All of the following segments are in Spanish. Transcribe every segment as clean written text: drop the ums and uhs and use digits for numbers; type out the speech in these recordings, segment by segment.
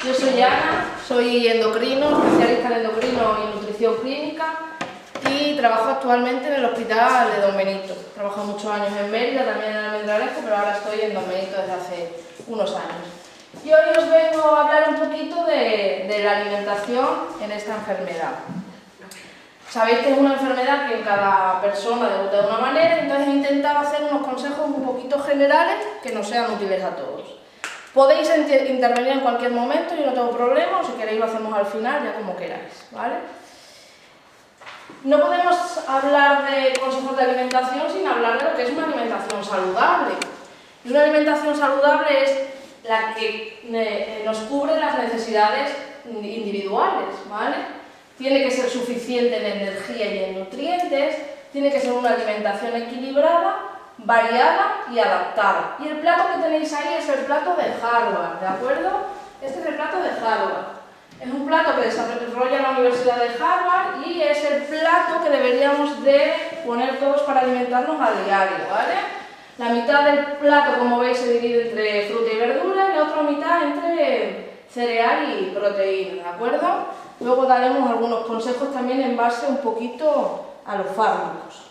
Yo soy Ana, soy endocrino, especialista en endocrino y nutrición clínica y trabajo actualmente en el hospital de Don Benito. Trabajo muchos años en Mérida, también en Almendralejo, pero ahora estoy en Don Benito desde hace unos años. Y hoy os vengo a hablar un poquito de la alimentación en esta enfermedad. Sabéis que es una enfermedad que en cada persona debuta de una manera, entonces he intentado hacer unos consejos un poquito generales que nos sean útiles a todos. Podéis intervenir en cualquier momento, yo no tengo problema, o si queréis lo hacemos al final, ya como queráis, ¿vale? No podemos hablar de consejos de alimentación sin hablar de lo que es una alimentación saludable. Y una alimentación saludable es la que nos cubre las necesidades individuales, ¿vale? Tiene que ser suficiente en energía y en nutrientes, tiene que ser una alimentación equilibrada, variada y adaptada. Y el plato que tenéis ahí es el plato de Harvard, ¿de acuerdo? Este es el plato de Harvard. Es un plato que desarrolla la Universidad de Harvard y es el plato que deberíamos de poner todos para alimentarnos a diario, ¿vale? La mitad del plato, como veis, se divide entre fruta y verdura y la otra mitad entre cereal y proteína, ¿de acuerdo? Luego daremos algunos consejos también en base un poquito a los fármacos.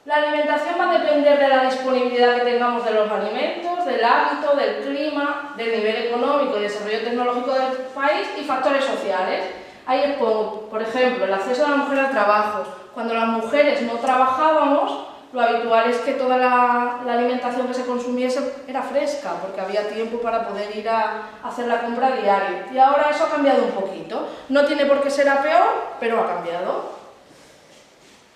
La alimentación va a depender de la disponibilidad que tengamos de los alimentos, del hábito, del clima, del nivel económico y desarrollo tecnológico del país y factores sociales. Ahí os pongo, por ejemplo, el acceso de la mujer al trabajo. Cuando las mujeres no trabajábamos, lo habitual es que toda la alimentación que se consumiese era fresca, porque había tiempo para poder ir a hacer la compra diaria. Y ahora eso ha cambiado un poquito. No tiene por qué ser a peor, pero ha cambiado.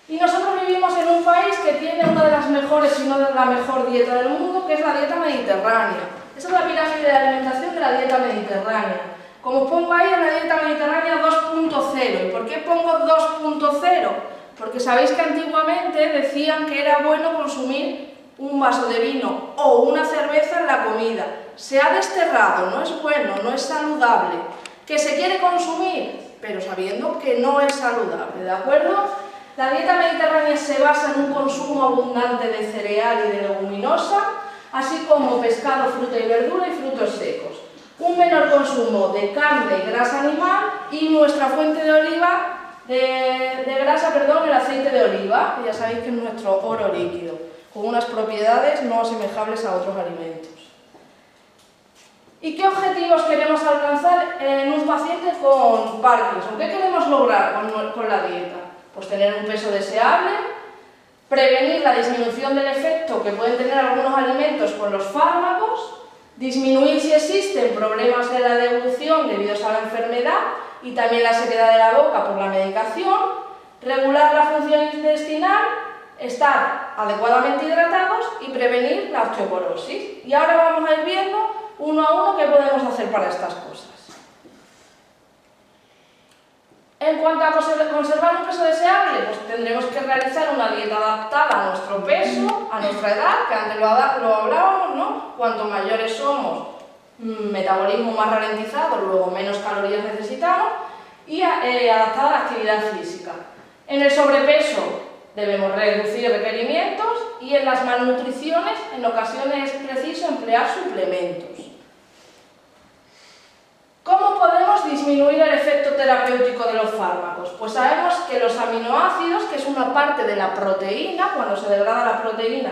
Y nosotros vivimos en un país que tiene una de las mejores, si no la mejor dieta del mundo, que es la dieta mediterránea. Esa es la pirámide de alimentación de la dieta mediterránea. Como os pongo ahí, en la dieta mediterránea 2.0. ¿Y por qué pongo 2.0? Porque sabéis que antiguamente decían que era bueno consumir un vaso de vino o una cerveza en la comida. Se ha desterrado, no es bueno, no es saludable. ¿Que se quiere consumir? Pero sabiendo que no es saludable, ¿de acuerdo? La dieta mediterránea se basa en un consumo abundante de cereal y de leguminosa, así como pescado, fruta y verdura y frutos secos. Un menor consumo de carne y grasa animal y nuestra fuente de oliva, de grasa, el aceite de oliva, que ya sabéis que es nuestro oro líquido, con unas propiedades no asemejables a otros alimentos. ¿Y qué objetivos queremos alcanzar en un paciente con Parkinson? ¿Qué queremos lograr con la dieta? Pues tener un peso deseable, prevenir la disminución del efecto que pueden tener algunos alimentos con los fármacos, disminuir si existen problemas de la deglución debido a la enfermedad y también la sequedad de la boca por la medicación, regular la función intestinal, estar adecuadamente hidratados y prevenir la osteoporosis. Y ahora vamos a ir viendo uno a uno qué podemos hacer para estas cosas. En cuanto a conservar un peso deseable, pues tendremos que realizar una dieta adaptada a nuestro peso, a nuestra edad, que antes lo hablábamos, ¿no? Cuanto mayores somos, metabolismo más ralentizado, luego menos calorías necesitamos, y adaptada a la actividad física. En el sobrepeso debemos reducir requerimientos y en las malnutriciones en ocasiones es preciso emplear suplementos. ¿Cómo podemos disminuir el efecto terapéutico de los fármacos? Pues sabemos que los aminoácidos, que es una parte de la proteína, cuando se degrada la proteína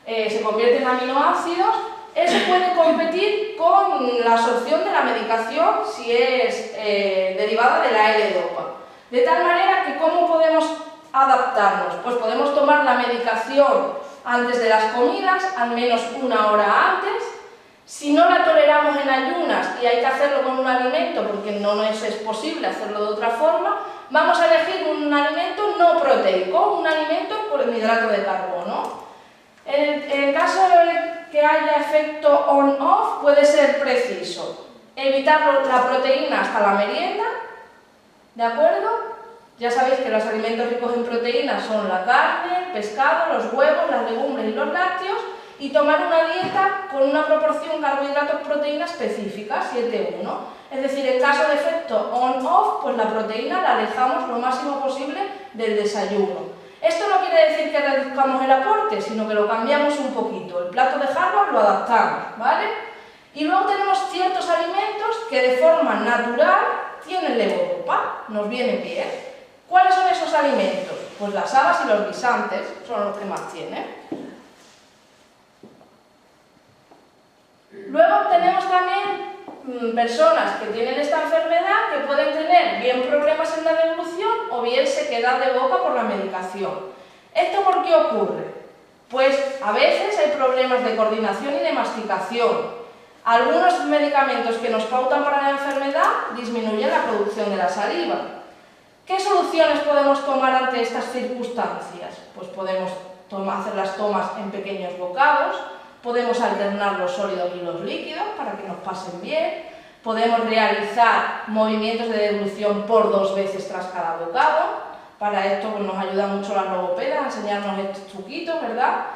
se convierte en aminoácidos, eso puede competir con la absorción de la medicación si es derivada de la L-dopa. De tal manera que ¿cómo podemos adaptarnos? Pues podemos tomar la medicación antes de las comidas, al menos una hora antes. Si no la toleramos en ayunas y hay que hacerlo con un alimento porque no es posible hacerlo de otra forma, vamos a elegir un alimento no proteico, un alimento con hidrato de carbono. En caso de que haya efecto on-off, puede ser preciso evitar la proteína hasta la merienda, ¿de acuerdo? Ya sabéis que los alimentos ricos en proteínas son la carne, el pescado, los huevos, las legumbres y los lácteos, y tomar una dieta con una proporción carbohidratos-proteína específica, 7-1. Es decir, en caso de efecto on-off, pues la proteína la dejamos lo máximo posible del desayuno. Esto no quiere decir que reduzcamos el aporte, sino que lo cambiamos un poquito. El plato de Harvard lo adaptamos, ¿vale? Y luego tenemos ciertos alimentos que de forma natural tienen levodopa, nos vienen bien. ¿Cuáles son esos alimentos? Pues las habas y los guisantes son los que más tienen. Luego tenemos también personas que tienen esta enfermedad que pueden tener bien problemas en la deglución o bien sequedad de boca por la medicación. ¿Esto por qué ocurre? Pues a veces hay problemas de coordinación y de masticación. Algunos medicamentos que nos pautan para la enfermedad disminuyen la producción de la saliva. ¿Qué soluciones podemos tomar ante estas circunstancias? Pues podemos hacer las tomas en pequeños bocados, podemos alternar los sólidos y los líquidos para que nos pasen bien, podemos realizar movimientos de deglución por 2 veces tras cada bocado. Para esto pues, nos ayuda mucho la logopeda a enseñarnos estos truquitos, ¿verdad?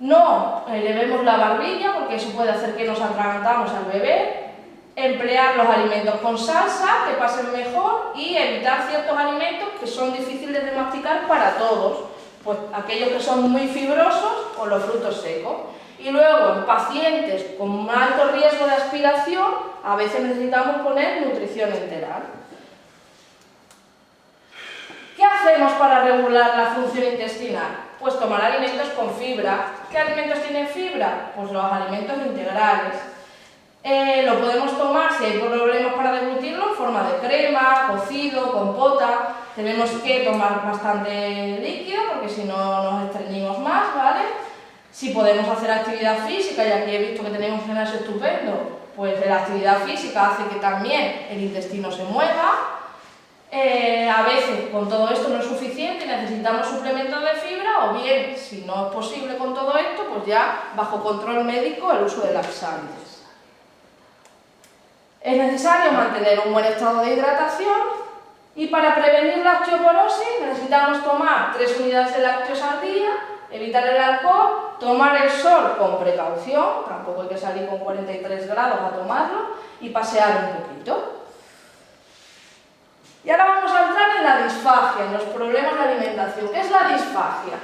No elevemos la barbilla porque eso puede hacer que nos atragantamos al beber. Emplear los alimentos con salsa, que pasen mejor, y evitar ciertos alimentos que son difíciles de masticar para todos, pues aquellos que son muy fibrosos o los frutos secos. Y luego, en pacientes con alto riesgo de aspiración, a veces necesitamos poner nutrición enteral. ¿Qué hacemos para regular la función intestinal? Pues tomar alimentos con fibra. ¿Qué alimentos tienen fibra? Pues los alimentos integrales. Lo podemos tomar si hay problemas para deglutirlo en forma de crema, cocido, compota. Tenemos que tomar bastante líquido porque si no nos estreñimos más, ¿vale? Si podemos hacer actividad física, y aquí he visto que tenemos un gimnasio estupendo, pues la actividad física hace que también el intestino se mueva. A veces con todo esto no es suficiente y necesitamos suplementos de fibra, o bien, si no es posible con todo esto, pues ya bajo control médico el uso de laxantes. Es necesario mantener un buen estado de hidratación y para prevenir la osteoporosis necesitamos tomar 3 unidades de lácteos al día, evitar el alcohol, tomar el sol con precaución, tampoco hay que salir con 43 grados a tomarlo, y pasear un poquito. Y ahora vamos a entrar en la disfagia, en los problemas de alimentación. ¿Qué es la disfagia?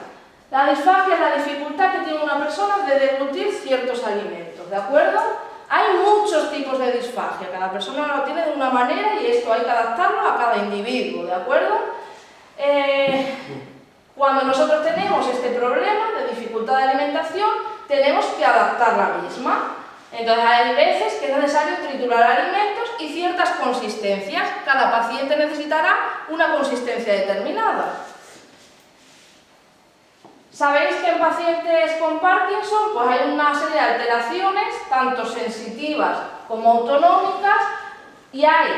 La disfagia es la dificultad que tiene una persona de deglutir ciertos alimentos, ¿de acuerdo? Hay muchos tipos de disfagia, cada persona lo tiene de una manera y esto hay que adaptarlo a cada individuo, ¿de acuerdo? Cuando nosotros tenemos este problema de dificultad de alimentación, tenemos que adaptar la misma. Entonces hay veces que es necesario triturar alimentos y ciertas consistencias. Cada paciente necesitará una consistencia determinada. ¿Sabéis que en pacientes con Parkinson pues hay una serie de alteraciones, tanto sensitivas como autonómicas, y hay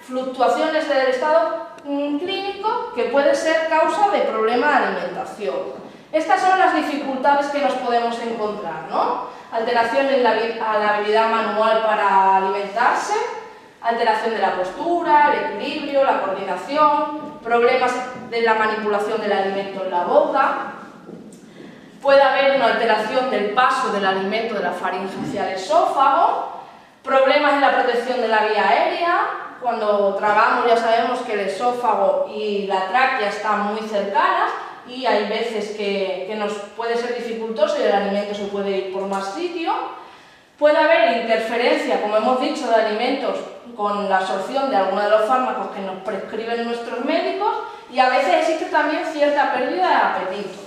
fluctuaciones del estado clínico que puede ser causa de problemas de alimentación? Estas son las dificultades que nos podemos encontrar, ¿no? Alteración en la habilidad manual para alimentarse, alteración de la postura, el equilibrio, la coordinación, problemas de la manipulación del alimento en la boca. Puede haber una alteración del paso del alimento de la faringe hacia el esófago, problemas en la protección de la vía aérea. Cuando tragamos ya sabemos que el esófago y la tráquea están muy cercanas y hay veces que nos puede ser dificultoso y el alimento se puede ir por más sitio. Puede haber interferencia, como hemos dicho, de alimentos con la absorción de algunos de los fármacos que nos prescriben nuestros médicos, y a veces existe también cierta pérdida de apetito.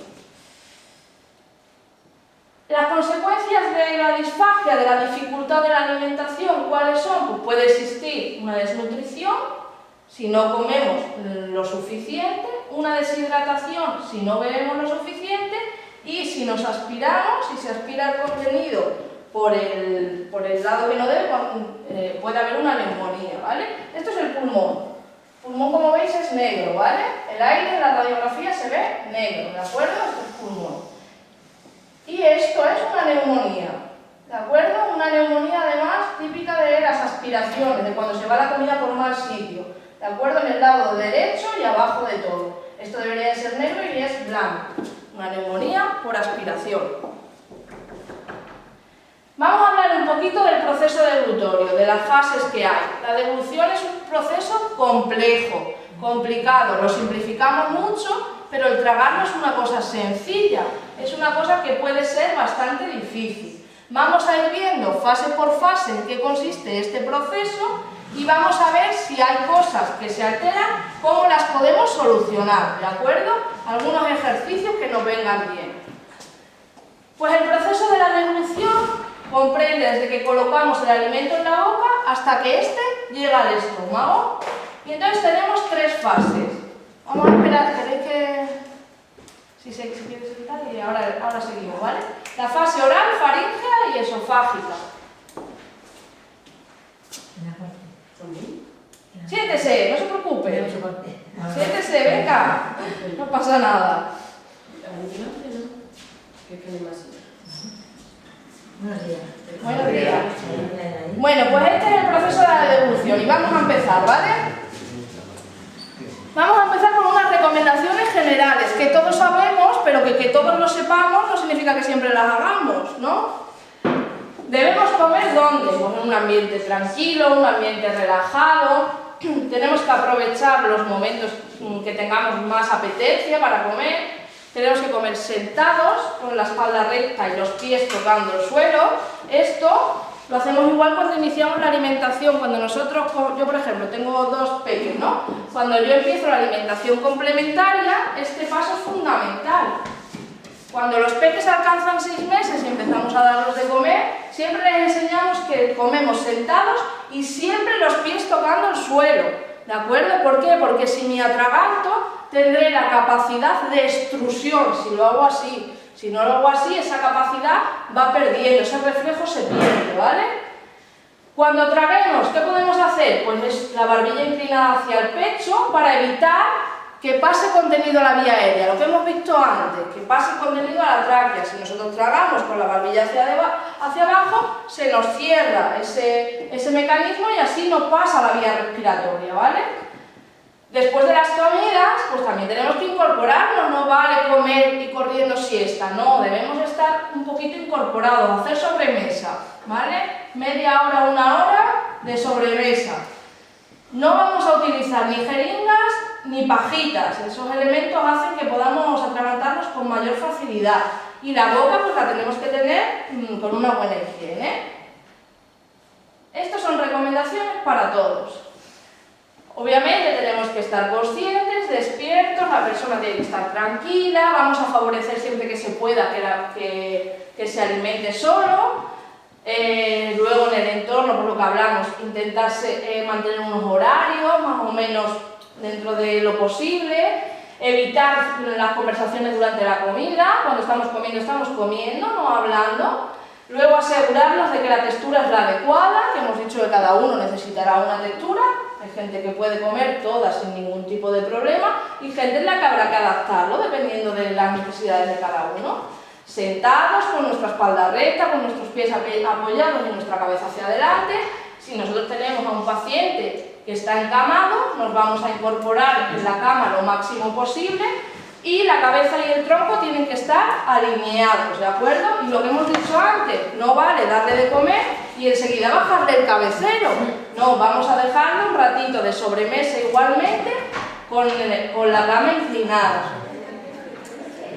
Las consecuencias de la disfagia, de la dificultad de la alimentación, ¿cuáles son? Pues puede existir una desnutrición, si no comemos lo suficiente, una deshidratación, si no bebemos lo suficiente, y si nos aspiramos, si se aspira el contenido por el lado que no debe, puede haber una neumonía, ¿vale? Esto es el pulmón. El pulmón, como veis, es negro, ¿vale? El aire en la radiografía se ve negro, ¿de acuerdo? Esto es pulmón. Y esto es una neumonía, ¿de acuerdo? Una neumonía además típica de las aspiraciones, de cuando se va la comida por mal sitio, ¿de acuerdo? En el lado derecho y abajo de todo. Esto debería de ser negro y es blanco. Una neumonía por aspiración. Vamos a hablar un poquito del proceso deglutorio, de las fases que hay. La deglución es un proceso complejo, complicado, lo simplificamos mucho, pero el tragar no es una cosa sencilla, es una cosa que puede ser bastante difícil. Vamos a ir viendo fase por fase en qué consiste este proceso y vamos a ver si hay cosas que se alteran, cómo las podemos solucionar, ¿de acuerdo? Algunos ejercicios que nos vengan bien. Pues el proceso de la deglución comprende desde que colocamos el alimento en la boca hasta que éste llega al estómago. Y entonces tenemos tres fases. Vamos a esperar, queréis que... Si quieres sentar y ahora seguimos, ¿vale? La fase oral, faríngea y esofágica. Siéntese, no se preocupe. Siéntese, venga. No pasa nada. Buenos días. Buenos días. Bueno, pues este es el proceso de la deglución y vamos a empezar, ¿vale? Vamos a empezar con unas recomendaciones generales que todos sabemos, pero que todos lo sepamos no significa que siempre las hagamos, ¿no? Debemos comer ¿dónde? Pues en un ambiente tranquilo, un ambiente relajado. Tenemos que aprovechar los momentos que tengamos más apetencia para comer. Tenemos que comer sentados, con la espalda recta y los pies tocando el suelo. Esto lo hacemos igual cuando iniciamos la alimentación. Cuando nosotros, yo por ejemplo, tengo dos peques, ¿no? Cuando yo empiezo la alimentación complementaria, este paso es fundamental. Cuando los peques alcanzan 6 meses y empezamos a darlos de comer, siempre les enseñamos que comemos sentados y siempre los pies tocando el suelo, ¿de acuerdo? ¿Por qué? Porque si me atraganto, tendré la capacidad de extrusión, si lo hago así. Si no lo hago así, esa capacidad va perdiendo, ese reflejo se pierde, ¿vale? Cuando traguemos, ¿qué podemos hacer? Pues es la barbilla inclinada hacia el pecho para evitar que pase contenido a la vía aérea, lo que hemos visto antes, que pase contenido a la tráquea. Si nosotros tragamos con la barbilla hacia abajo, se nos cierra ese mecanismo y así no pasa a la vía respiratoria, ¿vale? Después de las comidas, pues también tenemos que incorporarnos, no vale comer y corriendo siesta, no, debemos estar un poquito incorporados, hacer sobremesa, ¿vale? Media hora, 1 hora de sobremesa. No vamos a utilizar ni jeringas ni pajitas, esos elementos hacen que podamos atragantarnos con mayor facilidad. Y la boca pues la tenemos que tener con una buena higiene. Estas son recomendaciones para todos. Obviamente tenemos que estar conscientes, despiertos, la persona tiene que estar tranquila, vamos a favorecer siempre que se pueda que se alimente solo. Luego en el entorno, por lo que hablamos, intentar mantener unos horarios más o menos dentro de lo posible, evitar las conversaciones durante la comida, cuando estamos comiendo, no hablando. Luego asegurarnos de que la textura es la adecuada, que hemos dicho que cada uno necesitará una textura. Hay gente que puede comer todas sin ningún tipo de problema y gente en la que habrá que adaptarlo dependiendo de las necesidades de cada uno. Sentados, con nuestra espalda recta, con nuestros pies apoyados y nuestra cabeza hacia adelante. Si nosotros tenemos a un paciente que está encamado, nos vamos a incorporar en la cama lo máximo posible y la cabeza y el tronco tienen que estar alineados, ¿de acuerdo? Y lo que hemos dicho antes, no vale darle de comer y enseguida bajarle el cabecero. No, vamos a dejarlo un ratito de sobremesa igualmente con la cama inclinada.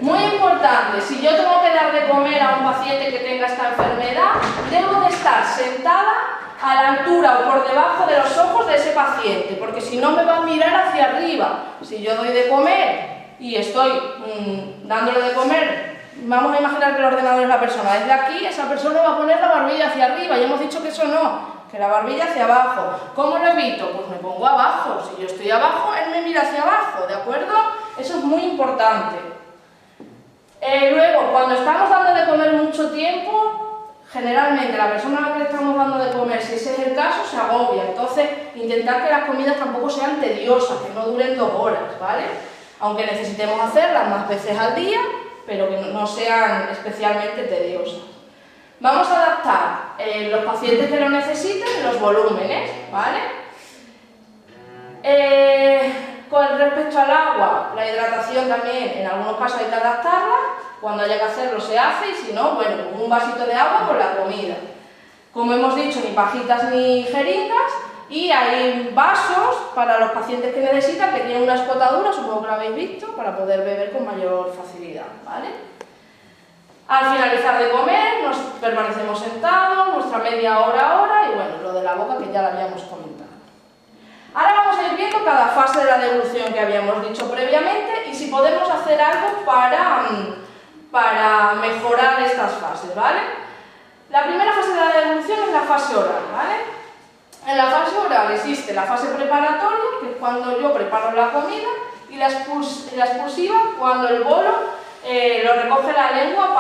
Muy importante, si yo tengo que dar de comer a un paciente que tenga esta enfermedad, debo de estar sentada a la altura o por debajo de los ojos de ese paciente, porque si no me va a mirar hacia arriba. Si yo doy de comer y estoy dándole de comer, vamos a imaginar que el ordenador es la persona, desde aquí esa persona va a poner la barbilla hacia arriba, y hemos dicho que eso no, que la barbilla hacia abajo. ¿Cómo lo evito? Pues me pongo abajo, si yo estoy abajo, él me mira hacia abajo, ¿de acuerdo? Eso es muy importante. Luego, cuando estamos dando de comer mucho tiempo, generalmente la persona a la que le estamos dando de comer, si ese es el caso, se agobia. Entonces, intentar que las comidas tampoco sean tediosas, que no duren 2 horas, ¿vale? Aunque necesitemos hacerlas más veces al día, pero que no sean especialmente tediosas. Vamos a adaptar los pacientes que lo necesiten, los volúmenes, ¿vale? Con respecto al agua, la hidratación también, en algunos casos hay que adaptarla, cuando haya que hacerlo se hace y si no, bueno, un vasito de agua con la comida. Como hemos dicho, ni pajitas ni jeringas, y hay vasos para los pacientes que necesitan, que tienen una escotadura, supongo que lo habéis visto, para poder beber con mayor facilidad, ¿vale? Al finalizar de comer, nos permanecemos sentados, nuestra media hora, y bueno, lo de la boca que ya lo habíamos comentado. Ahora vamos a ir viendo cada fase de la devolución que habíamos dicho previamente y si podemos hacer algo para mejorar estas fases, ¿vale? La primera fase de la devolución es la fase oral, ¿vale? En la fase oral existe la fase preparatoria, que es cuando yo preparo la comida, y la expulsiva, cuando el bolo lo recoge la lengua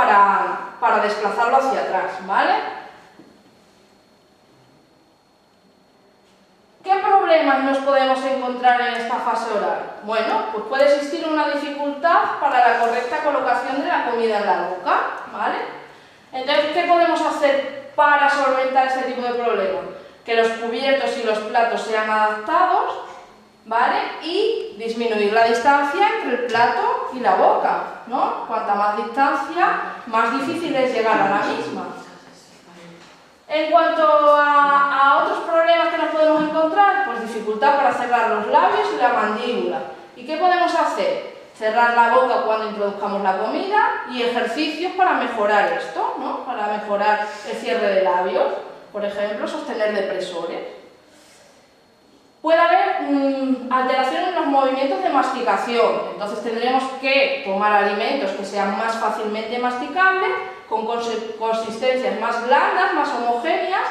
para desplazarlo hacia atrás, ¿vale? ¿Qué problemas nos podemos encontrar en esta fase oral? Bueno, pues puede existir una dificultad para la correcta colocación de la comida en la boca, ¿vale? Entonces, ¿qué podemos hacer para solventar este tipo de problemas? Que los cubiertos y los platos sean adaptados, ¿vale? Y disminuir la distancia entre el plato y la boca, ¿no? Cuanta más distancia, más difícil es llegar a la misma. En cuanto a otros problemas que nos podemos encontrar, pues dificultad para cerrar los labios y la mandíbula. ¿Y qué podemos hacer? Cerrar la boca cuando introduzcamos la comida y ejercicios para mejorar esto, ¿no? Para mejorar el cierre de labios, por ejemplo, sostener depresores. Puede haber alteraciones en los movimientos de masticación, entonces tendremos que tomar alimentos que sean más fácilmente masticables, con consistencias más blandas, más homogéneas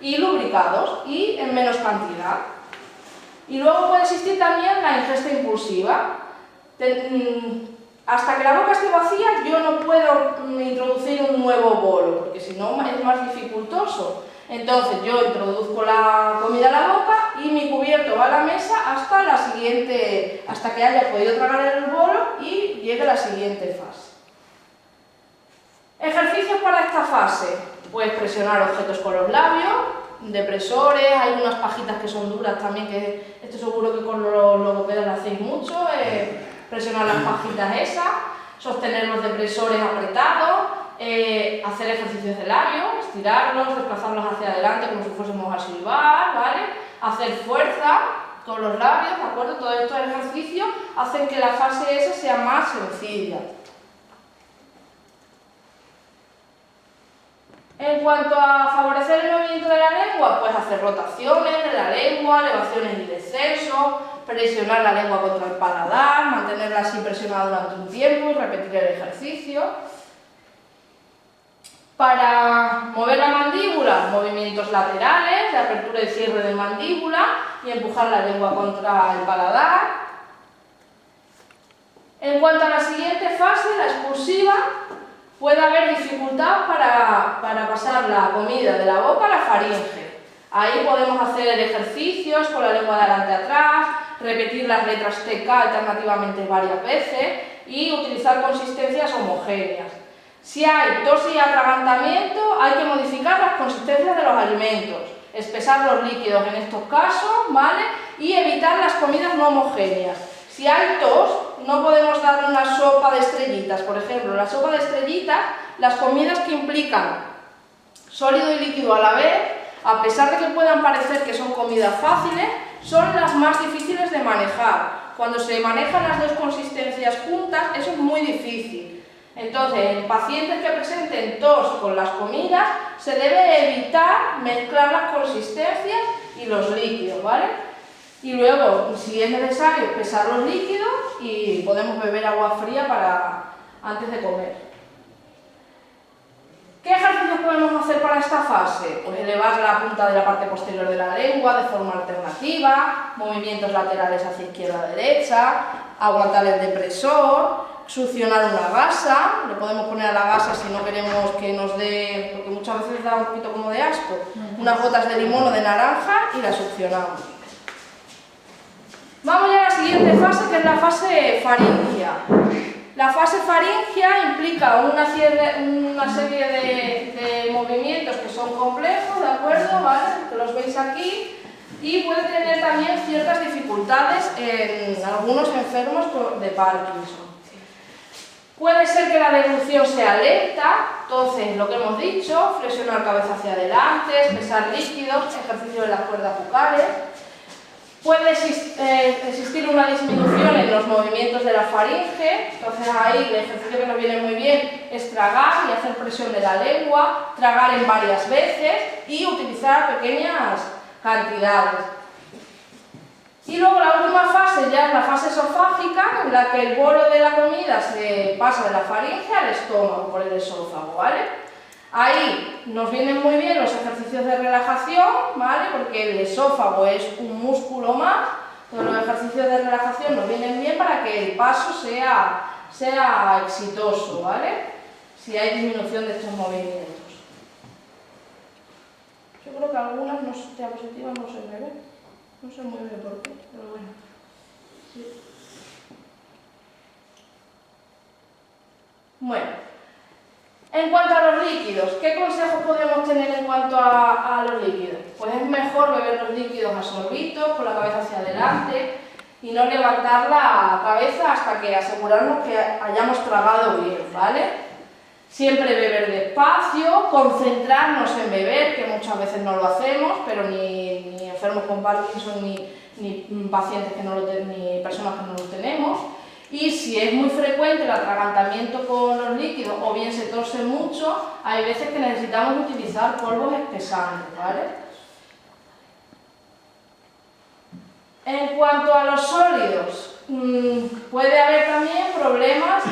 y lubricados y en menos cantidad. Y luego puede existir también la ingesta impulsiva. Hasta que la boca esté vacía yo no puedo introducir un nuevo bolo, porque si no es más dificultoso. Entonces yo introduzco la comida a la boca y mi cubierto va a la mesa hasta que haya podido tragar el bolo y llegue a la siguiente fase. Ejercicios para esta fase, pues presionar objetos con los labios, depresores, hay unas pajitas que son duras también, que estoy seguro que con los logopedas lo hacéis mucho, presionar las pajitas esas, sostener los depresores apretados, hacer ejercicios de labios, estirarlos, desplazarlos hacia adelante como si fuésemos a silbar, ¿vale? Hacer fuerza con los labios, ¿de acuerdo? Todos estos ejercicios hacen que la fase esa sea más sencilla. En cuanto a favorecer el movimiento de la lengua, pues hacer rotaciones de la lengua, elevaciones y descensos, presionar la lengua contra el paladar, mantenerla así presionada durante un tiempo y repetir el ejercicio. Para mover la mandíbula, movimientos laterales, de apertura y cierre de mandíbula y empujar la lengua contra el paladar. En cuanto a la siguiente fase, la expulsiva, puede haber dificultad para pasar la comida de la boca a la faringe. Ahí podemos hacer ejercicios con la lengua de adelante atrás, repetir las letras TK alternativamente varias veces y utilizar consistencias homogéneas. Si hay tos y atragantamiento, hay que modificar las consistencias de los alimentos, espesar los líquidos en estos casos, ¿vale? Y evitar las comidas no homogéneas. Si hay tos, no podemos dar una sopa de estrellitas. Por ejemplo, la sopa de estrellitas, las comidas que implican sólido y líquido a la vez, a pesar de que puedan parecer que son comidas fáciles, son las más difíciles de manejar. Cuando se manejan las dos consistencias juntas, eso es muy difícil. Entonces, en pacientes que presenten tos con las comidas, se debe evitar mezclar las consistencias y los líquidos, ¿vale? Y luego, si es necesario, pesar los líquidos y podemos beber agua fría antes de comer. ¿Qué ejercicios podemos hacer para esta fase? Pues elevar la punta de la parte posterior de la lengua de forma alternativa, movimientos laterales hacia izquierda a derecha, aguantar el depresor, succionar una gasa, le podemos poner a la gasa si no queremos que nos dé, porque muchas veces da un poquito como de asco, unas gotas de limón o de naranja y la succionamos. Vamos ya a la siguiente fase, que es la fase faringea. La fase faringea implica una serie de movimientos que son complejos, ¿de acuerdo? ¿Vale? Que los veis aquí, y puede tener también ciertas dificultades en algunos enfermos de Parkinson. Puede ser que la devolución sea lenta, entonces lo que hemos dicho, flexionar cabeza hacia adelante, espesar líquidos, ejercicio de las cuerdas bucales. Puede existir una disminución en los movimientos de la faringe, entonces ahí el ejercicio que nos viene muy bien es tragar y hacer presión de la lengua, tragar en varias veces y utilizar pequeñas cantidades. Y luego la última fase ya es la fase esofágica, en la que el bolo de la comida se pasa de la faringe al estómago por el esófago, ¿vale? Ahí nos vienen muy bien los ejercicios de relajación, ¿vale? Porque el esófago es un músculo más, entonces los ejercicios de relajación nos vienen bien para que el paso sea exitoso, ¿vale? Si hay disminución de estos movimientos. Yo creo que algunas diapositivas no se me ven, no sé muy bien por qué, pero bueno. Sí. Bueno. En cuanto a los líquidos, ¿qué consejos podemos tener en cuanto a los líquidos? Pues es mejor beber los líquidos a sorbitos, con la cabeza hacia adelante y no levantar la cabeza hasta que asegurarnos que hayamos tragado bien, ¿vale? Siempre beber despacio, concentrarnos en beber, que muchas veces no lo hacemos, pero ni enfermos con Parkinson ni pacientes que no lo ni personas que no lo tenemos. Y si es muy frecuente el atragantamiento con los líquidos o bien se tose mucho, hay veces que necesitamos utilizar polvos espesantes, ¿vale? En cuanto a los sólidos, puede haber también problemas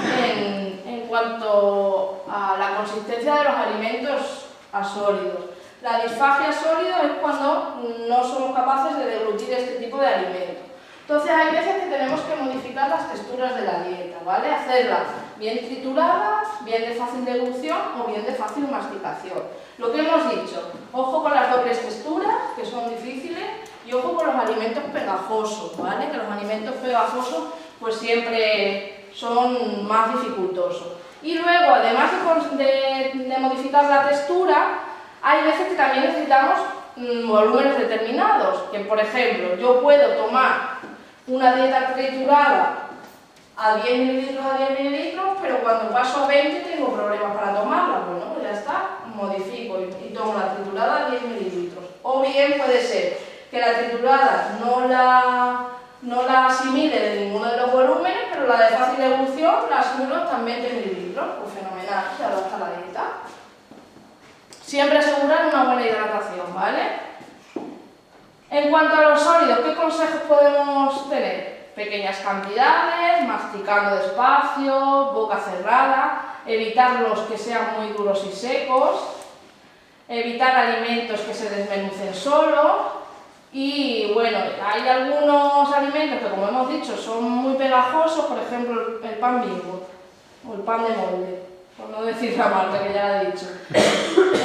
en cuanto a la consistencia de los alimentos a sólidos. La disfagia sólido es cuando no somos capaces de deglutir este tipo de alimentos. Entonces hay veces que tenemos que modificar las texturas de la dieta, ¿vale? Hacerlas bien trituradas, bien de fácil deglución o bien de fácil masticación. Lo que hemos dicho, ojo con las dobles texturas, que son difíciles, y ojo con los alimentos pegajosos, ¿vale? Que los alimentos pegajosos pues siempre son más dificultosos. Y luego, además de modificar la textura, hay veces que también necesitamos volúmenes determinados, que por ejemplo, yo puedo tomar una dieta triturada a 10 mililitros a 10 mililitros, pero cuando paso a 20 tengo problemas para tomarla. Bueno, pues ya está, modifico y tomo la triturada a 10 mililitros. O bien puede ser que la triturada no la asimile de ninguno de los volúmenes, pero la de fácil deglución la asimilo hasta en 20 mililitros. Pues fenomenal, se adapta la dieta. Siempre asegurar una buena hidratación, ¿vale? En cuanto a los sólidos, ¿qué consejos podemos tener? Pequeñas cantidades, masticando despacio, boca cerrada, evitar los que sean muy duros y secos, evitar alimentos que se desmenucen solos y bueno, hay algunos alimentos que como hemos dicho son muy pegajosos, por ejemplo el pan Bimbo o el pan de molde, por no decir la marca que ya la he dicho.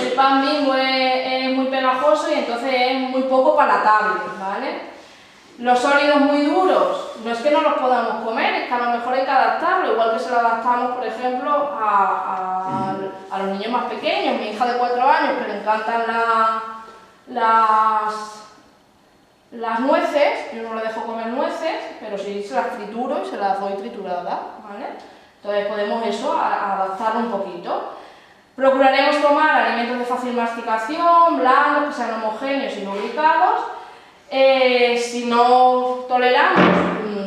El pan Bimbo es muy pegajoso y entonces es muy poco palatable, ¿vale? Los sólidos muy duros, no es que no los podamos comer, es que a lo mejor hay que adaptarlo, igual que se lo adaptamos, por ejemplo, a los niños más pequeños. Mi hija de 4 años, que le encantan las nueces, yo no le dejo comer nueces, pero sí se las trituro y se las doy trituradas, ¿vale? Entonces podemos eso, adaptarlo un poquito. Procuraremos tomar alimentos de fácil masticación, blandos, que sean homogéneos y lubricados. Si no toleramos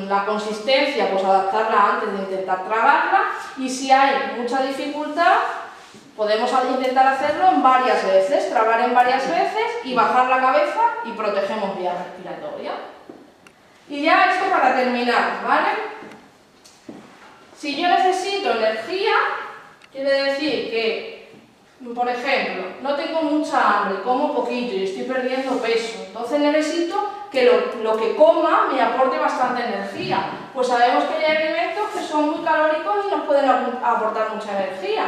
la consistencia, pues adaptarla antes de intentar tragarla. Y si hay mucha dificultad, podemos intentar hacerlo en varias veces, tragar en varias veces y bajar la cabeza y protegemos vía respiratoria. Y ya esto para terminar, ¿vale? Si yo necesito energía, quiere decir que, por ejemplo, no tengo mucha hambre, como poquito y estoy perdiendo peso, entonces necesito que lo que coma me aporte bastante energía. Pues sabemos que hay alimentos que son muy calóricos y nos pueden aportar mucha energía.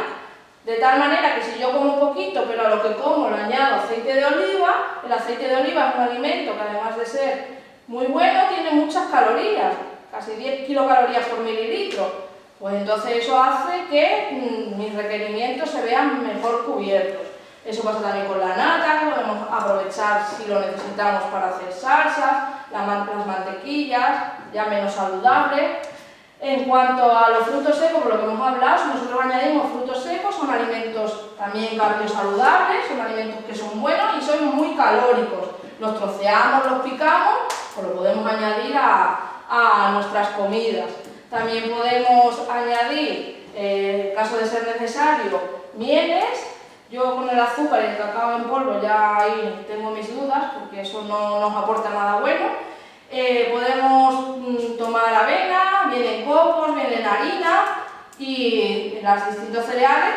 De tal manera que si yo como poquito, pero a lo que como le añado aceite de oliva, el aceite de oliva es un alimento que además de ser muy bueno, tiene muchas calorías, casi 10 kilocalorías por mililitro. Pues entonces eso hace que mis requerimientos se vean mejor cubiertos. Eso pasa también con la nata, que podemos aprovechar si lo necesitamos para hacer salsas, las mantequillas, ya menos saludables. En cuanto a los frutos secos, por lo que hemos hablado, si nosotros añadimos frutos secos, son alimentos también cardiosaludables, son alimentos que son buenos y son muy calóricos. Los troceamos, los picamos pues lo podemos añadir a nuestras comidas. También podemos añadir, en caso de ser necesario, mieles. Yo con el azúcar y el cacao en polvo ya ahí tengo mis dudas, porque eso no nos aporta nada bueno. Podemos tomar avena, vienen cocos, vienen harina y los distintos cereales.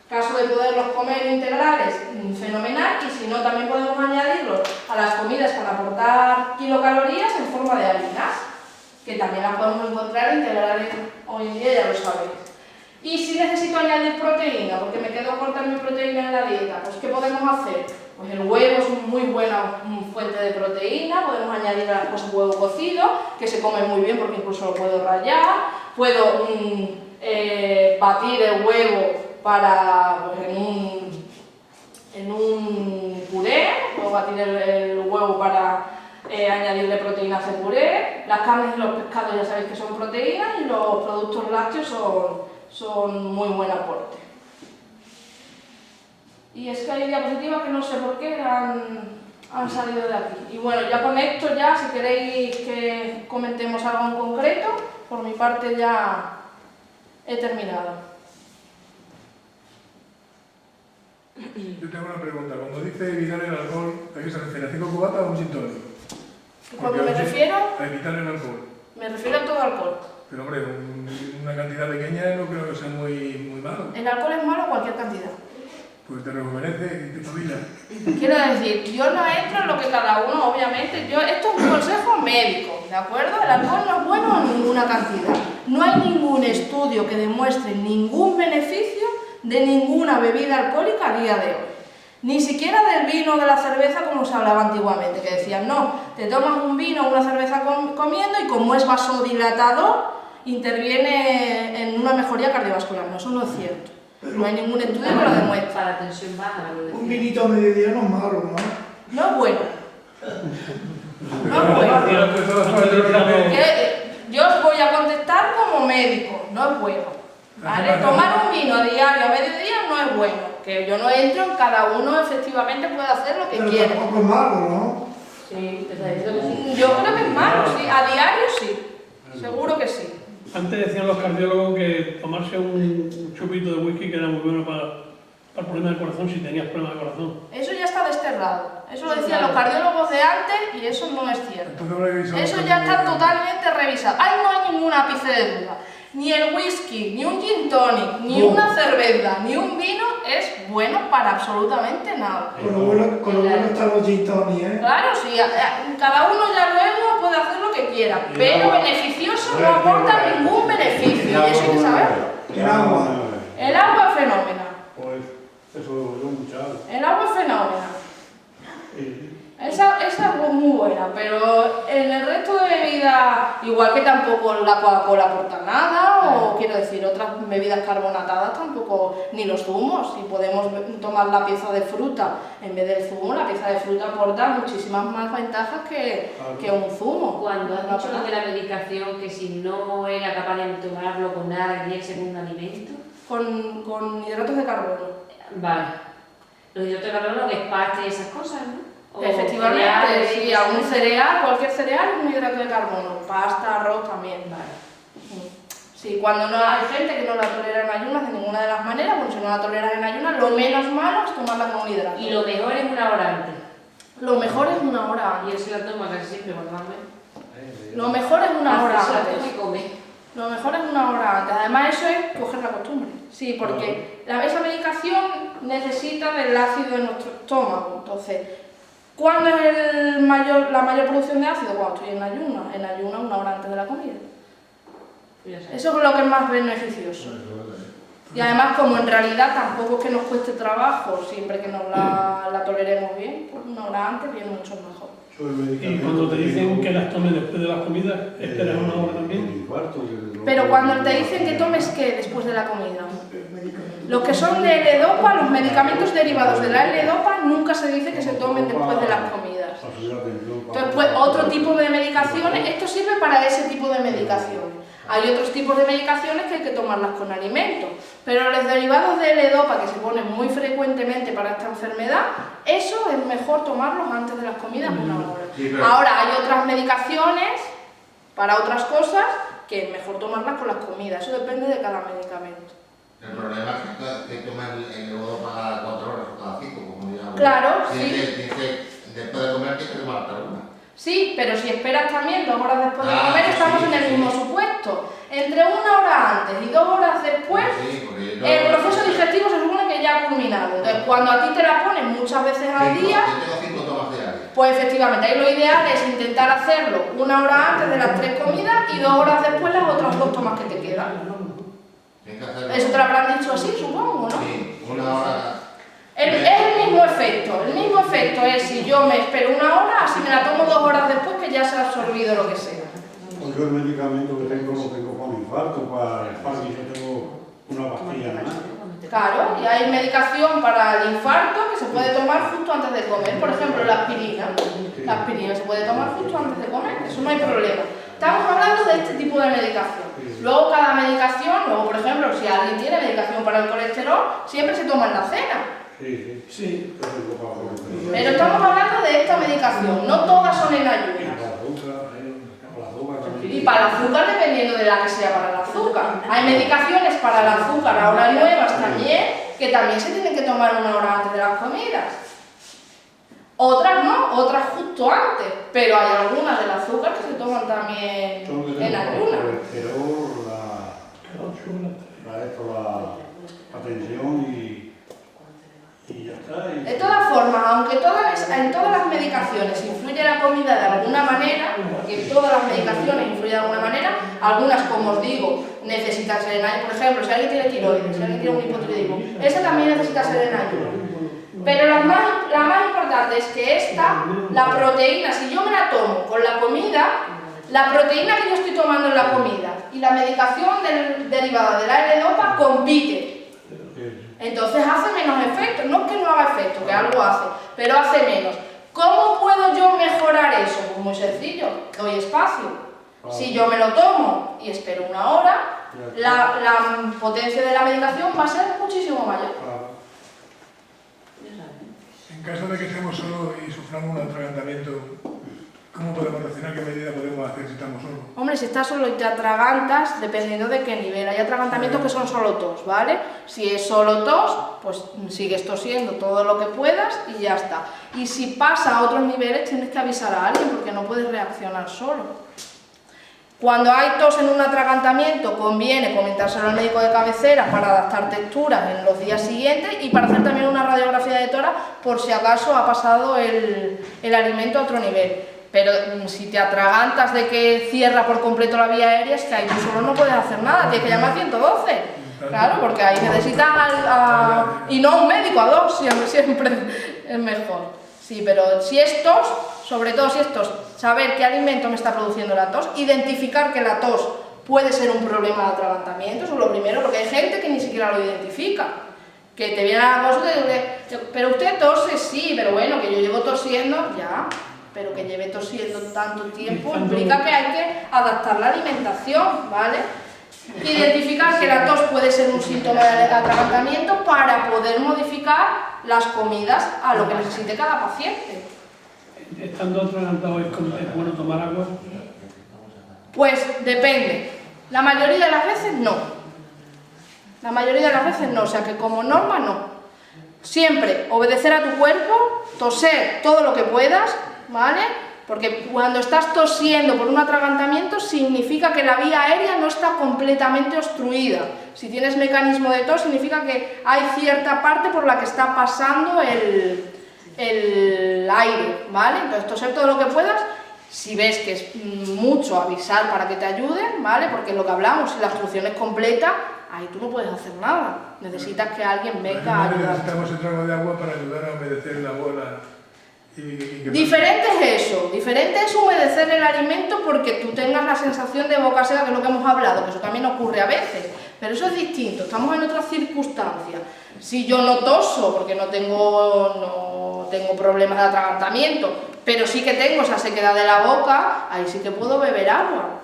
Caso de poderlos comer integrales, fenomenal, y si no también podemos añadirlos a las comidas para aportar kilocalorías en forma de harinas, que también las podemos encontrar integrales hoy en día, ya lo sabéis. Y si necesito añadir proteína, porque me quedo corta en mi proteína en la dieta, pues ¿qué podemos hacer? Pues el huevo es una muy buena fuente de proteína, podemos añadir pues, huevo cocido, que se come muy bien porque incluso lo puedo rallar, puedo batir el huevo para, pues, en un puré, puedo batir el huevo para añadirle proteínas de puré. Las carnes y los pescados ya sabéis que son proteínas y los productos lácteos son muy buen aporte. Y es que hay diapositivas que no sé por qué han salido de aquí. Y bueno, ya con esto, ya si queréis que comentemos algo en concreto, por mi parte ya he terminado. Yo tengo una pregunta. Cuando dice evitar el alcohol, ¿a qué se refiere? ¿A 5 cubatas o a un gin tonic? Cuando me refiero a evitar el alcohol. Me refiero a todo alcohol. Pero hombre, una cantidad pequeña no creo que sea muy malo. El alcohol es malo a cualquier cantidad. Pues te rejuvenece y te espabila. Quiero decir, yo no entro en lo que cada uno, obviamente, esto es un consejo médico, ¿de acuerdo? El alcohol no es bueno en ninguna cantidad. No hay ningún estudio que demuestre ningún beneficio de ninguna bebida alcohólica a día de hoy. Ni siquiera del vino o de la cerveza como se hablaba antiguamente, que decían, no, te tomas un vino o una cerveza comiendo y como es vasodilatador, interviene en una mejoría cardiovascular. No, eso no es cierto. No hay ningún estudio que lo demuestre. Para la tensión baja, un vinito a mediodía no es malo, ¿no? No es bueno. No es bueno. Yo os voy a contestar como médico, no es bueno. ¿Vale? Tomar un vino a diario a mediodía no es bueno. Que yo no entro en cada uno, efectivamente puede hacer lo que quiere. Pero tampoco es malo, ¿no? Sí, te está diciendo que sí. Yo creo que es malo, sí. A diario sí. Seguro que sí. Antes decían los cardiólogos que tomarse un chupito de whisky que era muy bueno para el problema del corazón si tenías problema de corazón. Eso ya está desterrado. Eso lo decían los cardiólogos de antes y eso no es cierto. Eso ya está totalmente revisado. Ahí no hay ningún ápice de duda. Ni el whisky, ni un gin tonic, ni una cerveza, ni un vino es bueno para absolutamente nada. Con lo bueno están los gin tonic, ¿eh? Claro, sí, cada uno ya luego puede hacer lo que quiera, pero beneficioso no aporta ningún beneficio, y eso hay que saberlo. El agua. El agua es fenómena. Pues eso yo mucho. El agua es fenómena. Esa es muy buena, pero en el resto de bebidas, igual que tampoco la Coca-Cola aporta nada, o quiero decir, otras bebidas carbonatadas tampoco, ni los zumos. Si podemos tomar la pieza de fruta en vez del zumo, la pieza de fruta aporta muchísimas más ventajas que un zumo. Cuando has dicho lo de la medicación, que si no era capaz de tomarlo con nada, tenía que ser un alimento. Con hidratos de carbono. Vale. Los hidratos de carbono, que es parte de esas cosas, ¿no? O Efectivamente, cereales, sí, algún cereal, cualquier cereal es un hidrato de carbono, pasta, arroz también. Vale. Sí, cuando no hay gente que no la tolera en ayunas de ninguna de las maneras, bueno, si no la toleras en ayunas, lo menos malo es tomarla como un hidrato. Y lo mejor es una hora antes. Lo mejor es una hora Y antes. eso la toma casi siempre cuando más me... Lo mejor es una hora Hace antes. y come. Lo mejor es una hora antes. Además, eso es coger la costumbre. Sí, porque esa medicación necesita del ácido de nuestro estómago. Entonces, ¿cuándo es la mayor producción de ácido? Cuando estoy en ayunas. En ayunas una hora antes de la comida. Eso es lo que es más beneficioso. Y además, como en realidad tampoco es que nos cueste trabajo, siempre que nos la toleremos bien, pues una hora antes viene mucho mejor. Y cuando te dicen que las tomes después de las comidas, ¿esperas una hora también? Pero cuando te dicen que tomes, ¿qué? Después de la comida. Los que son de L-Dopa, los medicamentos derivados de la L-Dopa, nunca se dice que se tomen después de las comidas. Entonces, pues, otro tipo de medicaciones, esto sirve para ese tipo de medicaciones. Hay otros tipos de medicaciones que hay que tomarlas con alimentos, pero los derivados de L-Dopa que se ponen muy frecuentemente para esta enfermedad, eso es mejor tomarlos antes de las comidas 1 hora. Sí, pero- Ahora hay otras medicaciones para otras cosas que es mejor tomarlas con las comidas, eso depende de cada medicamento. El problema es que toma el L-Dopa cada 4 horas o cada 5, como digamos. Claro, Después de comer tienes que tomar hasta una. Sí, pero si esperas también 2 horas después de Ah, comer, sí, estamos en el sí. mismo supuesto. Entre 1 hora antes y 2 horas después, Sí, porque yo- el proceso digestivo se supone que ya ha culminado. Entonces, cuando a ti te la ponen muchas veces al día, Yo tengo 5 tomas diarias. pues efectivamente, ahí lo ideal es intentar hacerlo 1 hora antes de las 3 comidas y 2 horas después las otras 2 tomas que te quedan. Tienes que hacerlo. Eso te lo habrán dicho así, supongo, ¿no? Sí, 1 hora. Es el mismo efecto. El mismo efecto es si yo me espero 1 hora, así me la tomo 2 horas después que ya se ha absorbido lo que sea. Yo el medicamento que tengo lo tengo para un infarto, para el Parkinson tengo una pastilla nada más. Claro, y hay medicación para el infarto que se puede tomar justo antes de comer. Por ejemplo, la aspirina. La aspirina se puede tomar justo antes de comer, eso no hay problema. Estamos hablando de este tipo de medicación. Luego cada medicación, por ejemplo, si alguien tiene medicación para el colesterol, siempre se toma en la cena. Sí, Sí. yo tengo para el colesterol. Pero estamos hablando de esta medicación, no todas son en Y ayunas. para el azúcar también. Y para el azúcar dependiendo de la que sea para el azúcar. Hay medicaciones para el azúcar, ahora nuevas también, que también se tienen que tomar 1 hora antes de las comidas. Otras no, otras justo antes, pero hay algunas del azúcar que se toman también Yo lo que en tengo para el ayunas. colesterol, la tensión y ya está. De todas formas, aunque en todas las medicaciones influye la comida de alguna manera, porque en todas las medicaciones influye de alguna manera, algunas, como os digo, necesitan ser en ayuno. Por ejemplo, si alguien tiene tiroides, si alguien tiene un hipotiroidismo, esa también necesita ser en ayuno. Pero la más importante es que esta, la proteína, si yo me la tomo con la comida, la proteína que yo estoy tomando en la comida y la medicación derivada de la L-Dopa compite. Entonces hace menos efecto, no es que no haga efecto, que algo hace, pero hace menos. ¿Cómo puedo yo mejorar eso? Pues muy sencillo, doy espacio. Si yo me lo tomo y espero 1 hora, la potencia de la medicación va a ser muchísimo mayor. En caso de que estemos solos y suframos un atragantamiento, ¿cómo podemos reaccionar? ¿Qué medida podemos hacer si estamos solos? Hombre, si estás solo y te atragantas, dependiendo de qué nivel. Hay atragantamientos que son solo tos, ¿vale? Si es solo tos, pues sigues tosiendo todo lo que puedas y ya está. Y si pasa a otros niveles, tienes que avisar a alguien porque no puedes reaccionar solo. Cuando hay tos en un atragantamiento, conviene comentárselo al médico de cabecera para adaptar texturas en los días siguientes y para hacer también una radiografía de tórax por si acaso ha pasado el alimento a otro nivel. Pero si te atragantas de que cierra por completo la vía aérea, es que ahí tú solo no puedes hacer nada, tienes que llamar a 112. Claro, porque ahí necesitas y no a un médico, a 2, siempre es mejor. Sí, pero si es tos, sobre todo si es tos, saber qué alimento me está produciendo la tos, identificar que la tos puede ser un problema de atragantamiento, eso es lo primero, porque hay gente que ni siquiera lo identifica. Que te viene a la consulta y dice, pero usted tose, sí, pero bueno, que yo llevo tosiendo, ya, pero que lleve tosiendo tanto tiempo implica que hay que adaptar la alimentación, ¿vale? Identificar que la tos puede ser un síntoma de atragantamiento para poder modificar las comidas a lo que necesite cada paciente. Estando atragantado, ¿es bueno tomar agua? Pues depende. La mayoría de las veces no. La mayoría de las veces no, o sea que como norma no. Siempre obedecer a tu cuerpo, toser todo lo que puedas, ¿vale? Porque cuando estás tosiendo por un atragantamiento significa que la vía aérea no está completamente obstruida. Si tienes mecanismo de tos significa que hay cierta parte por la que está pasando el aire, ¿vale? Entonces toser todo lo que puedas. Si ves que es mucho, avisar para que te ayuden, ¿vale? Porque es lo que hablamos, si la obstrucción es completa, ahí tú no puedes hacer nada. Necesitas que alguien venga a ayudar. Necesitamos el trago de agua para ayudar a humedecer la bola. Diferente es eso, diferente es humedecer el alimento porque tú tengas la sensación de boca seca, que es lo que hemos hablado, que eso también ocurre a veces, pero eso es distinto, estamos en otras circunstancias. Si yo no toso, porque no tengo problemas de atragantamiento, pero sí que tengo esa sequedad de la boca, ahí sí que puedo beber agua.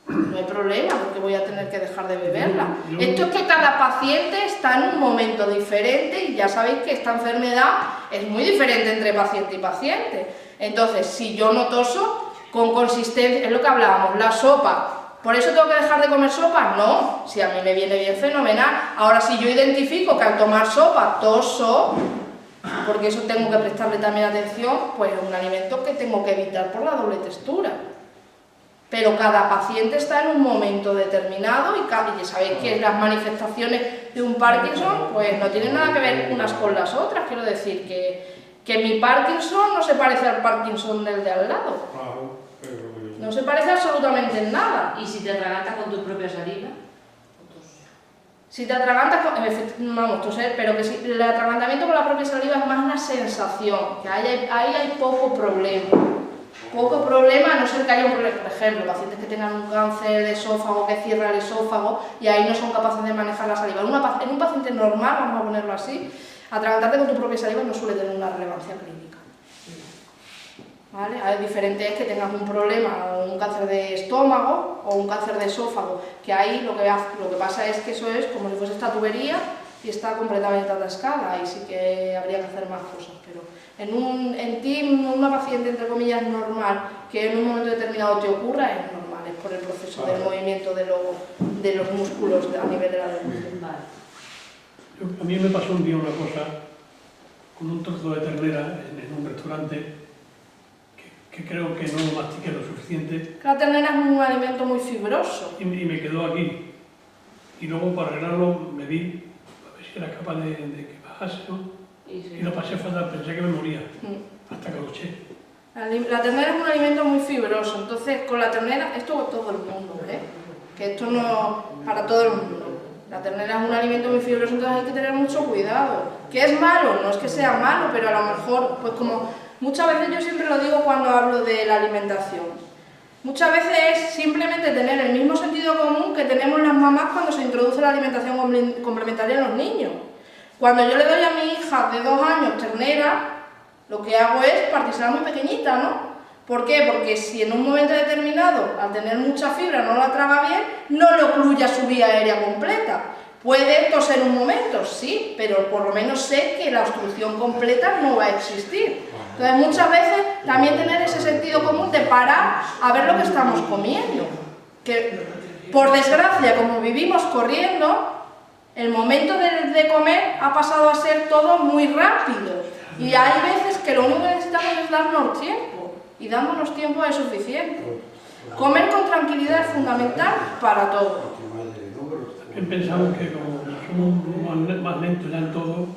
No hay problema, porque voy a tener que dejar de beberla. Esto es que cada paciente está en un momento diferente y ya sabéis que esta enfermedad es muy diferente entre paciente y paciente. Entonces, si yo no toso, con consistencia, es lo que hablábamos, la sopa. ¿Por eso tengo que dejar de comer sopa? No, si a mí me viene bien, fenomenal. Ahora, si yo identifico que al tomar sopa toso, porque eso tengo que prestarle también atención, pues es un alimento que tengo que evitar por la doble textura. Pero cada paciente está en un momento determinado y ya sabéis que las manifestaciones de un Parkinson pues no tienen nada que ver unas con las otras. Quiero decir que mi Parkinson no se parece al Parkinson del de al lado. Claro, pero... No se parece absolutamente en nada. ¿Y si te atragantas con tu propia saliva? Si te atragantas, vamos, toser, pero que si el atragantamiento con la propia saliva es más una sensación, que ahí hay poco problema. Poco problema, a no ser que haya un problema, por ejemplo, pacientes que tengan un cáncer de esófago que cierra el esófago y ahí no son capaces de manejar la saliva. En un paciente normal, vamos a ponerlo así, atragantarte con tu propia saliva no suele tener una relevancia clínica. ¿Vale? Es diferente es que tengas un problema, un cáncer de estómago o un cáncer de esófago, que ahí lo que pasa es que eso es como si fuese esta tubería y está completamente atascada, y sí que habría que hacer más cosas, pero en ti, una paciente entre comillas normal, que en un momento determinado te ocurra, es normal, es por el proceso del movimiento de los músculos a nivel de la lengua. Vale. A mí me pasó un día una cosa con un trozo de ternera en un restaurante que creo que no mastiqué lo suficiente. La ternera es un alimento muy fibroso. Y me quedó aquí. Y luego para arreglarlo me vi a ver si era capaz de que bajase, ¿no? Y lo pasé fatal, pensé que me moría, hasta que lo eché. La ternera es un alimento muy fibroso, entonces con la ternera, esto todo el mundo, que esto no para todo el mundo. La ternera es un alimento muy fibroso, entonces hay que tener mucho cuidado. ¿Qué es malo? No es que sea malo, pero a lo mejor, pues como muchas veces yo siempre lo digo cuando hablo de la alimentación, muchas veces es simplemente tener el mismo sentido común que tenemos las mamás cuando se introduce la alimentación complementaria en los niños. Cuando yo le doy a mi hija de 2 años ternera, lo que hago es partírsela muy pequeñita, ¿no? ¿Por qué? Porque si en un momento determinado, al tener mucha fibra, no la traga bien, no le ocluya su vía aérea completa. Puede toser un momento, sí, pero por lo menos sé que la obstrucción completa no va a existir. Entonces muchas veces también tener ese sentido común de parar a ver lo que estamos comiendo. Que por desgracia, como vivimos corriendo, el momento de comer ha pasado a ser todo muy rápido y hay veces que lo único que necesitamos es darnos tiempo y dándonos tiempo es suficiente. Comer con tranquilidad es fundamental para todo. También pensamos que como somos más lentos ya en todo,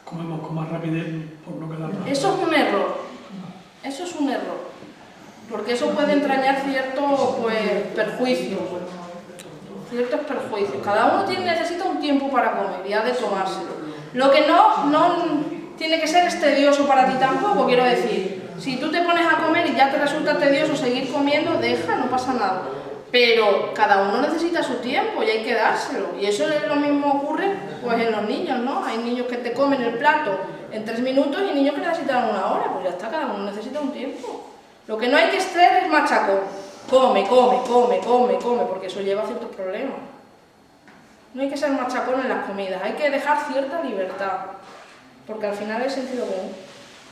comemos con más rapidez por no quedarnos. Eso es un error, eso es un error, porque eso puede entrañar ciertos perjuicios. Ciertos perjuicios. Cada uno necesita un tiempo para comer y ha de tomárselo. Lo que no tiene que ser tedioso para ti tampoco, quiero decir. Si tú te pones a comer y ya te resulta tedioso seguir comiendo, deja, no pasa nada. Pero cada uno necesita su tiempo y hay que dárselo. Y eso es lo mismo ocurre pues en los niños, ¿no? Hay niños que te comen el plato en 3 minutos y niños que necesitan 1 hora. Pues ya está, cada uno necesita un tiempo. Lo que no hay que extraer es machacón. Come, porque eso lleva a ciertos problemas. No hay que ser machacón en las comidas, hay que dejar cierta libertad, porque al final es sentido común.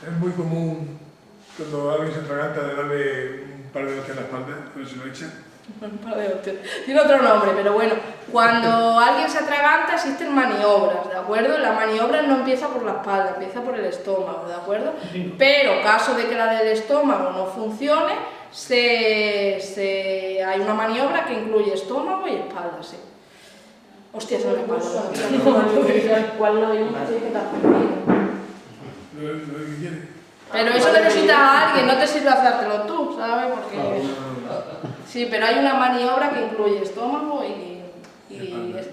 Es muy común cuando alguien se atraganta de darle un par de hostias en la espalda, a ver si lo echa. Un par de hostias. Tiene otro nombre, pero bueno, cuando alguien se atraganta existen maniobras, ¿de acuerdo? La maniobra no empieza por la espalda, empieza por el estómago, ¿de acuerdo? Pero caso de que la del estómago no funcione, hay una maniobra que incluye estómago y espalda, sí. Hostia, se me pasa. ¿Cuál no hay un paciente que te ha Lo que quiere. Pero eso necesita a alguien, no te sirve hacértelo tú, ¿sabes? Porque... Sí, pero hay una maniobra que incluye estómago y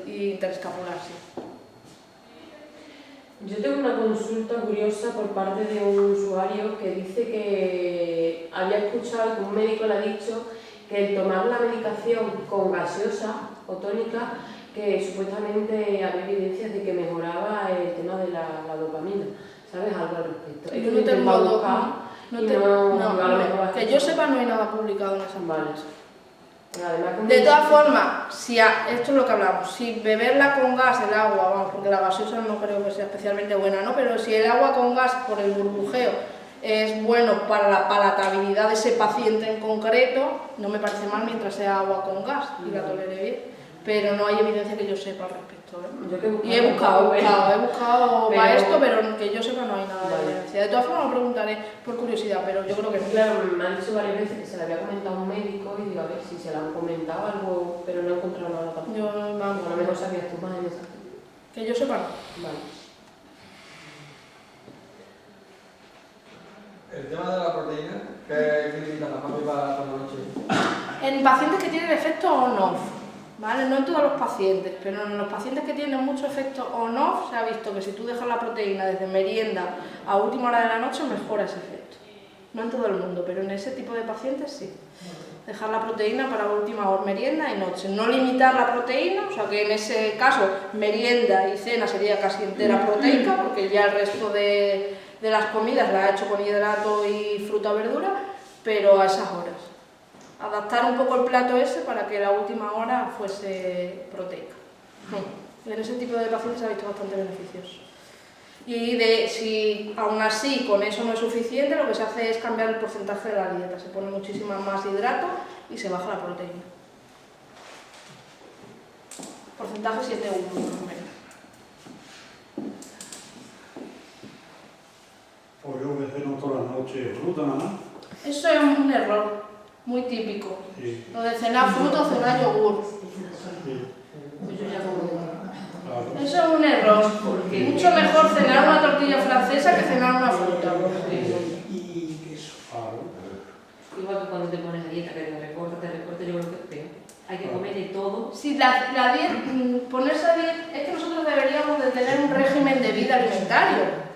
interescapular, sí. Yo tengo una consulta curiosa por parte de un usuario que dice que había escuchado que un médico le ha dicho que el tomar la medicación con gaseosa o tónica, que supuestamente había evidencias de que mejoraba el tema de la dopamina. ¿Sabes algo al respecto? Yo no tengo que yo sepa no hay nada publicado en esas Vale. Además, De todas formas, esto es lo que hablamos, si beberla con gas, el agua, vamos, porque la gaseosa no creo que sea especialmente buena, ¿no? Pero si el agua con gas por el burbujeo es bueno para la palatabilidad de ese paciente en concreto, no me parece mal mientras sea agua con gas y la tolere bien, pero no hay evidencia que yo sepa al respecto, ¿eh? Y he buscado para esto, pero que yo sepa no hay nada de evidencia. De todas formas lo preguntaré por curiosidad, pero yo creo que no. Claro, me han dicho varias veces que se le había comentado a un médico y digo, a ver si se lo han comentado algo, pero no he encontrado nada tampoco. Yo, vamos, A lo mejor sabías tú más en esa. que yo sepa no. Vale. El tema de la proteína, ¿qué limitan las papi para la noche? En pacientes que tienen efecto on-off, ¿vale? No en todos los pacientes, pero en los pacientes que tienen mucho efecto on-off se ha visto que si tú dejas la proteína desde merienda a última hora de la noche mejora ese efecto. No en todo el mundo, pero en ese tipo de pacientes sí. Dejar la proteína para última hora, merienda y noche. No limitar la proteína, o sea que en ese caso merienda y cena sería casi entera proteica, porque ya el resto de las comidas la ha hecho con hidrato y fruta o verdura, pero a esas horas. Adaptar un poco el plato ese para que la última hora fuese proteica. En ese tipo de pacientes se ha visto bastante beneficioso. Y si aún así con eso no es suficiente, lo que se hace es cambiar el porcentaje de la dieta. Se pone muchísima más hidrato y se baja la proteína. Porcentaje 7-1 más o menos. O yo que ceno toda la noche fruta nada más. Eso es un error muy típico. Sí, Lo de cenar fruta o cenar yogur. sí, Pues yo ya como... claro. Eso es un error. Mucho mejor cenar una tortilla francesa que cenar una fruta. Y queso. Claro. Igual que cuando te pones a dieta, que te recorta, yo creo que es peor. Hay que comer de todo. Si la dieta, ponerse a dieta, es que nosotros deberíamos de tener un régimen de vida alimentario.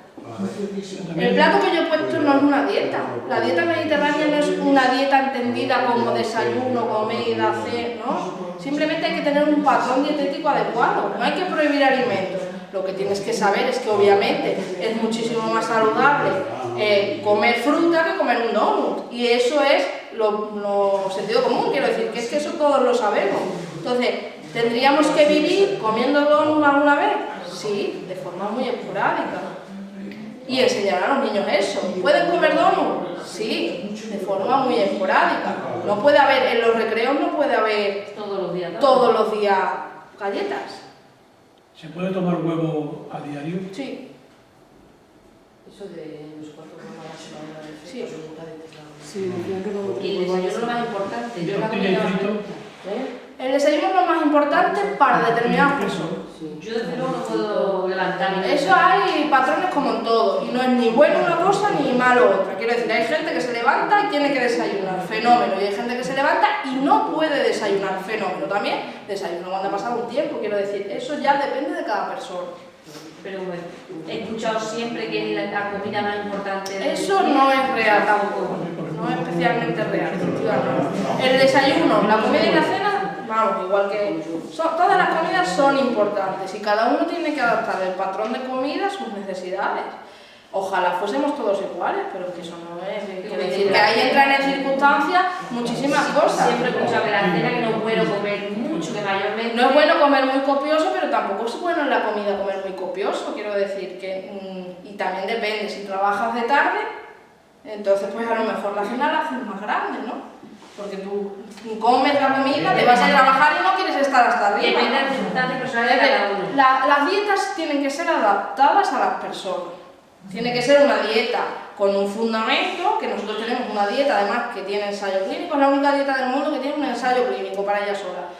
El plato que yo he puesto no es una dieta. La dieta mediterránea no es una dieta entendida como desayuno, comida, cena, ¿no? Simplemente hay que tener un patrón dietético adecuado. No hay que prohibir alimentos. Lo que tienes que saber es que obviamente es muchísimo más saludable comer fruta que comer un donut. Y eso es lo sentido común, quiero decir, que es que eso todos lo sabemos. Entonces, ¿tendríamos que vivir comiendo donut alguna vez? Sí, de forma muy esporádica. Y enseñar a los niños eso. ¿Pueden comer donut? Sí, de forma muy esporádica. No puede haber, en los recreos no puede haber todos los días galletas. ¿Se puede tomar huevo a diario? Sí. Eso de los 4 gramos a la semana de Sí. Sí, y el desayuno es lo más importante. Yo la ¿Tortilla y comida frito? El desayuno es lo más importante para determinadas ¿Queso? personas. Yo desde luego no puedo levantarme. Eso hay patrones como en todo, y no es ni bueno una cosa ni malo otra. Quiero decir, hay gente que se levanta y tiene que desayunar, fenómeno, y hay gente que se levanta y no puede desayunar, fenómeno. También desayuno cuando ha pasado un tiempo, quiero decir, eso ya depende de cada persona. Pero bueno, he escuchado siempre que es la comida más importante. del Eso día. no es real tampoco, no es especialmente real, efectivamente. El desayuno, la comida y la cena, vamos, igual que... todas las comidas son importantes y cada uno tiene que adaptar el patrón de comida a sus necesidades. Ojalá fuésemos todos iguales, pero que eso no es. Quiero decir que ahí entran en circunstancias muchísimas cosas. Siempre he escuchado que la cena que no es bueno comer mucho, que mayormente... No es bueno comer muy copioso, pero tampoco es bueno en la comida comer muy copioso. Quiero decir que... y también depende, si trabajas de tarde, entonces pues a lo mejor la cena la haces más grande, ¿no? Porque tú comes la comida, te vas a trabajar y no quieres estar hasta arriba. Depende de las circunstancias personales de cada uno. Las dietas tienen que ser adaptadas a las personas. Tiene que ser una dieta con un fundamento, que nosotros tenemos una dieta además que tiene ensayo clínico, es la única dieta del mundo que tiene un ensayo clínico para ella sola.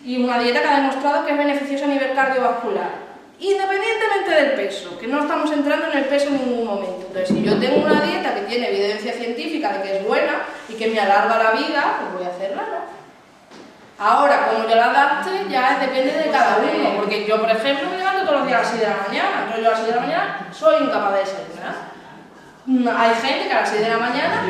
Y una dieta que ha demostrado que es beneficiosa a nivel cardiovascular, independientemente del peso, que no estamos entrando en el peso en ningún momento. Entonces, si yo tengo una dieta que tiene evidencia científica de que es buena y que me alarga la vida, pues voy a hacerla, ¿no? Ahora, como yo la adapte, ya depende de cada uno, porque yo, por ejemplo, me levanto todos los días a las 6 de la mañana, entonces yo a las 6 de la mañana soy incapaz de desayunar. Hay gente que a las 6 de la mañana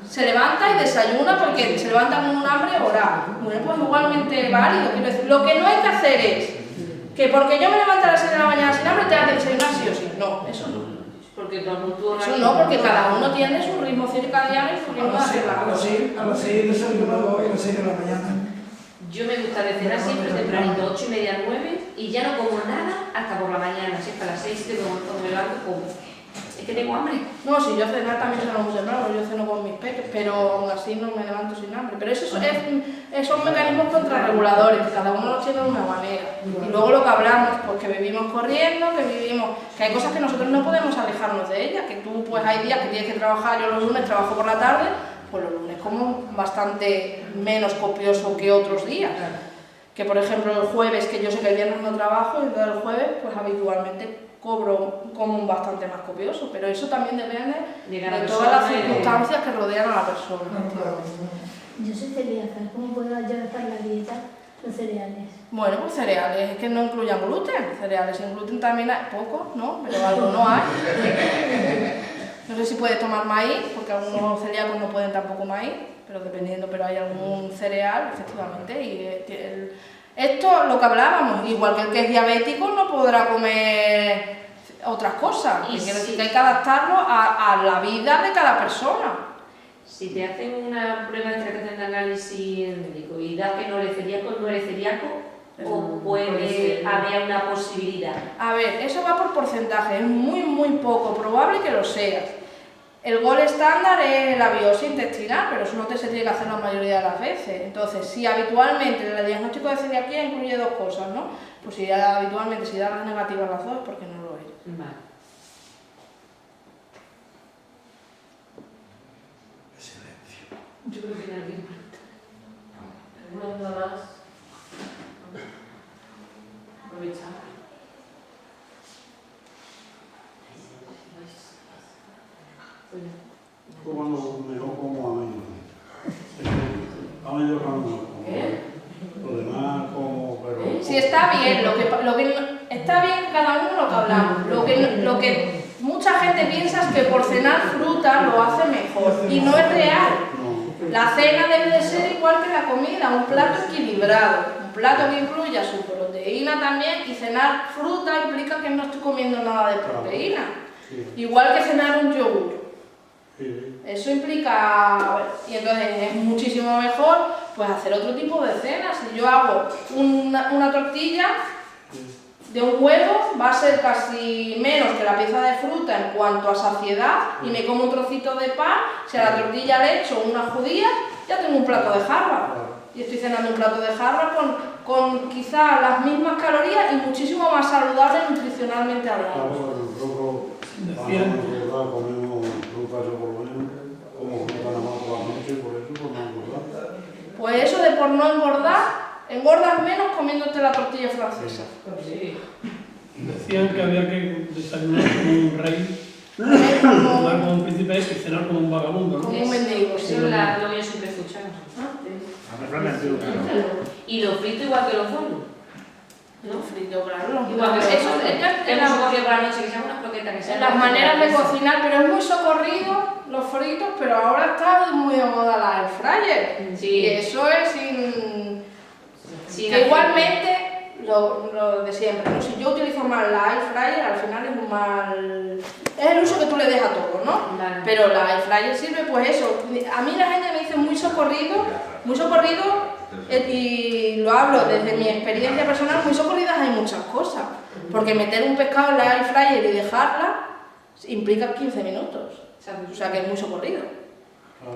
se levanta y desayuna porque se levanta con un hambre oral. Bueno, pues igualmente válido, quiero decir, lo que no hay que hacer es que porque yo me levanto a las 6 de la mañana sin hambre tenga que desayunar sí o sí. No, eso no. Porque porque tu Eso no, porque cada uno tiene su ritmo circadiano y su ritmo de hacer las cosas. A las 6 desayuno y a las 6 de la mañana. Yo me gusta de cenar siempre tempranito, 8:30, 9, y ya no como nada hasta por la mañana, si es que a las 6 que cuando me levanto como. Es que tengo hambre. No, si yo cenar también ceno muy temprano, yo ceno con mis peques, pero aún así no me levanto sin hambre. Pero eso son mecanismos contrarreguladores, que cada uno los tiene de una manera. Y luego lo que hablamos, pues que vivimos corriendo, que hay cosas que nosotros no podemos alejarnos de ellas, que tú pues hay días que tienes que trabajar, yo los lunes trabajo por la tarde, pues los lunes como bastante menos copioso que otros días. Que por ejemplo el jueves, que yo sé que el viernes no trabajo, y el jueves pues habitualmente como un bastante más copioso, pero eso también depende de todas las circunstancias que rodean a la persona. Yo soy celíaca, ¿cómo puedo yo dejar la dieta, los cereales? Bueno, pues cereales, es que no incluyan gluten, cereales sin gluten también hay, poco, ¿no? Pero algo no hay. No sé si puedes tomar maíz, porque algunos celíacos no pueden tampoco maíz, pero dependiendo, pero hay algún cereal, efectivamente, y esto, lo que hablábamos, igual que el que es diabético no podrá comer otras cosas, que quiere decir que hay que adaptarlo a la vida de cada persona. Si te hacen una prueba de extracción de análisis médico y das que no eres celíaco, o puede haber una posibilidad. A ver, eso va por porcentaje, es muy poco probable que lo seas. El gol estándar es la biopsia intestinal, pero eso no se tiene que hacer la mayoría de las veces. Entonces, si habitualmente el diagnóstico de celiaquía incluye dos cosas, ¿no? Pues si habitualmente si da las negativas las dos, porque no lo es. Vale. Silencio. Yo creo que no hay ¿alguna duda más? Aprovechar. Como mejor como a medio. A medio camino. Lo demás como, pero... Sí, está bien, lo que está bien cada uno lo que hablamos. Lo que mucha gente piensa es que por cenar fruta lo hace mejor, y no es real. La cena debe de ser igual que la comida, un plato equilibrado, un plato que incluya su proteína también, y cenar fruta implica que no estoy comiendo nada de proteína. Igual que cenar un yogur. Eso implica, y entonces es muchísimo mejor pues hacer otro tipo de cenas. Si yo hago una tortilla de un huevo, va a ser casi menos que la pieza de fruta en cuanto a saciedad, y me como un trocito de pan. Si a la tortilla le echo unas judías, ya tengo un plato de jarra, y estoy cenando un plato de jarra con quizás las mismas calorías y muchísimo más saludable nutricionalmente hablando. Comemos fruta por lo menos, como fruta nada más por la noche, por eso, por no engordar. Pues eso de por no engordar, engordas menos comiéndote la tortilla francesa. Sí. Decían que había que desayunar como un rey, tomar como un príncipe y cenar como un vagabundo, ¿no? Como un mendigo, sí. Eso es lo que yo siempre he escuchado. Y lo frito igual que los cerdos. No, frito, claro. Igual que Eso hemos cogido por la noche, que sean unas croquetas, que sean las maneras de cocinar, pero es muy socorrido los fritos, pero ahora está muy de moda la air fryer. Sí. Y eso es sin que igualmente lo de siempre, ¿no? Si yo utilizo mal la air fryer, al final es un mal... Es el uso que tú le des a todo, ¿no? Vale. Pero la air fryer sirve pues eso. A mí la gente me dice muy socorrido, y lo hablo desde mi experiencia personal, muy socorridas hay muchas cosas. Porque meter un pescado en la air fryer y dejarla implica 15 minutos. O sea que es muy socorrido.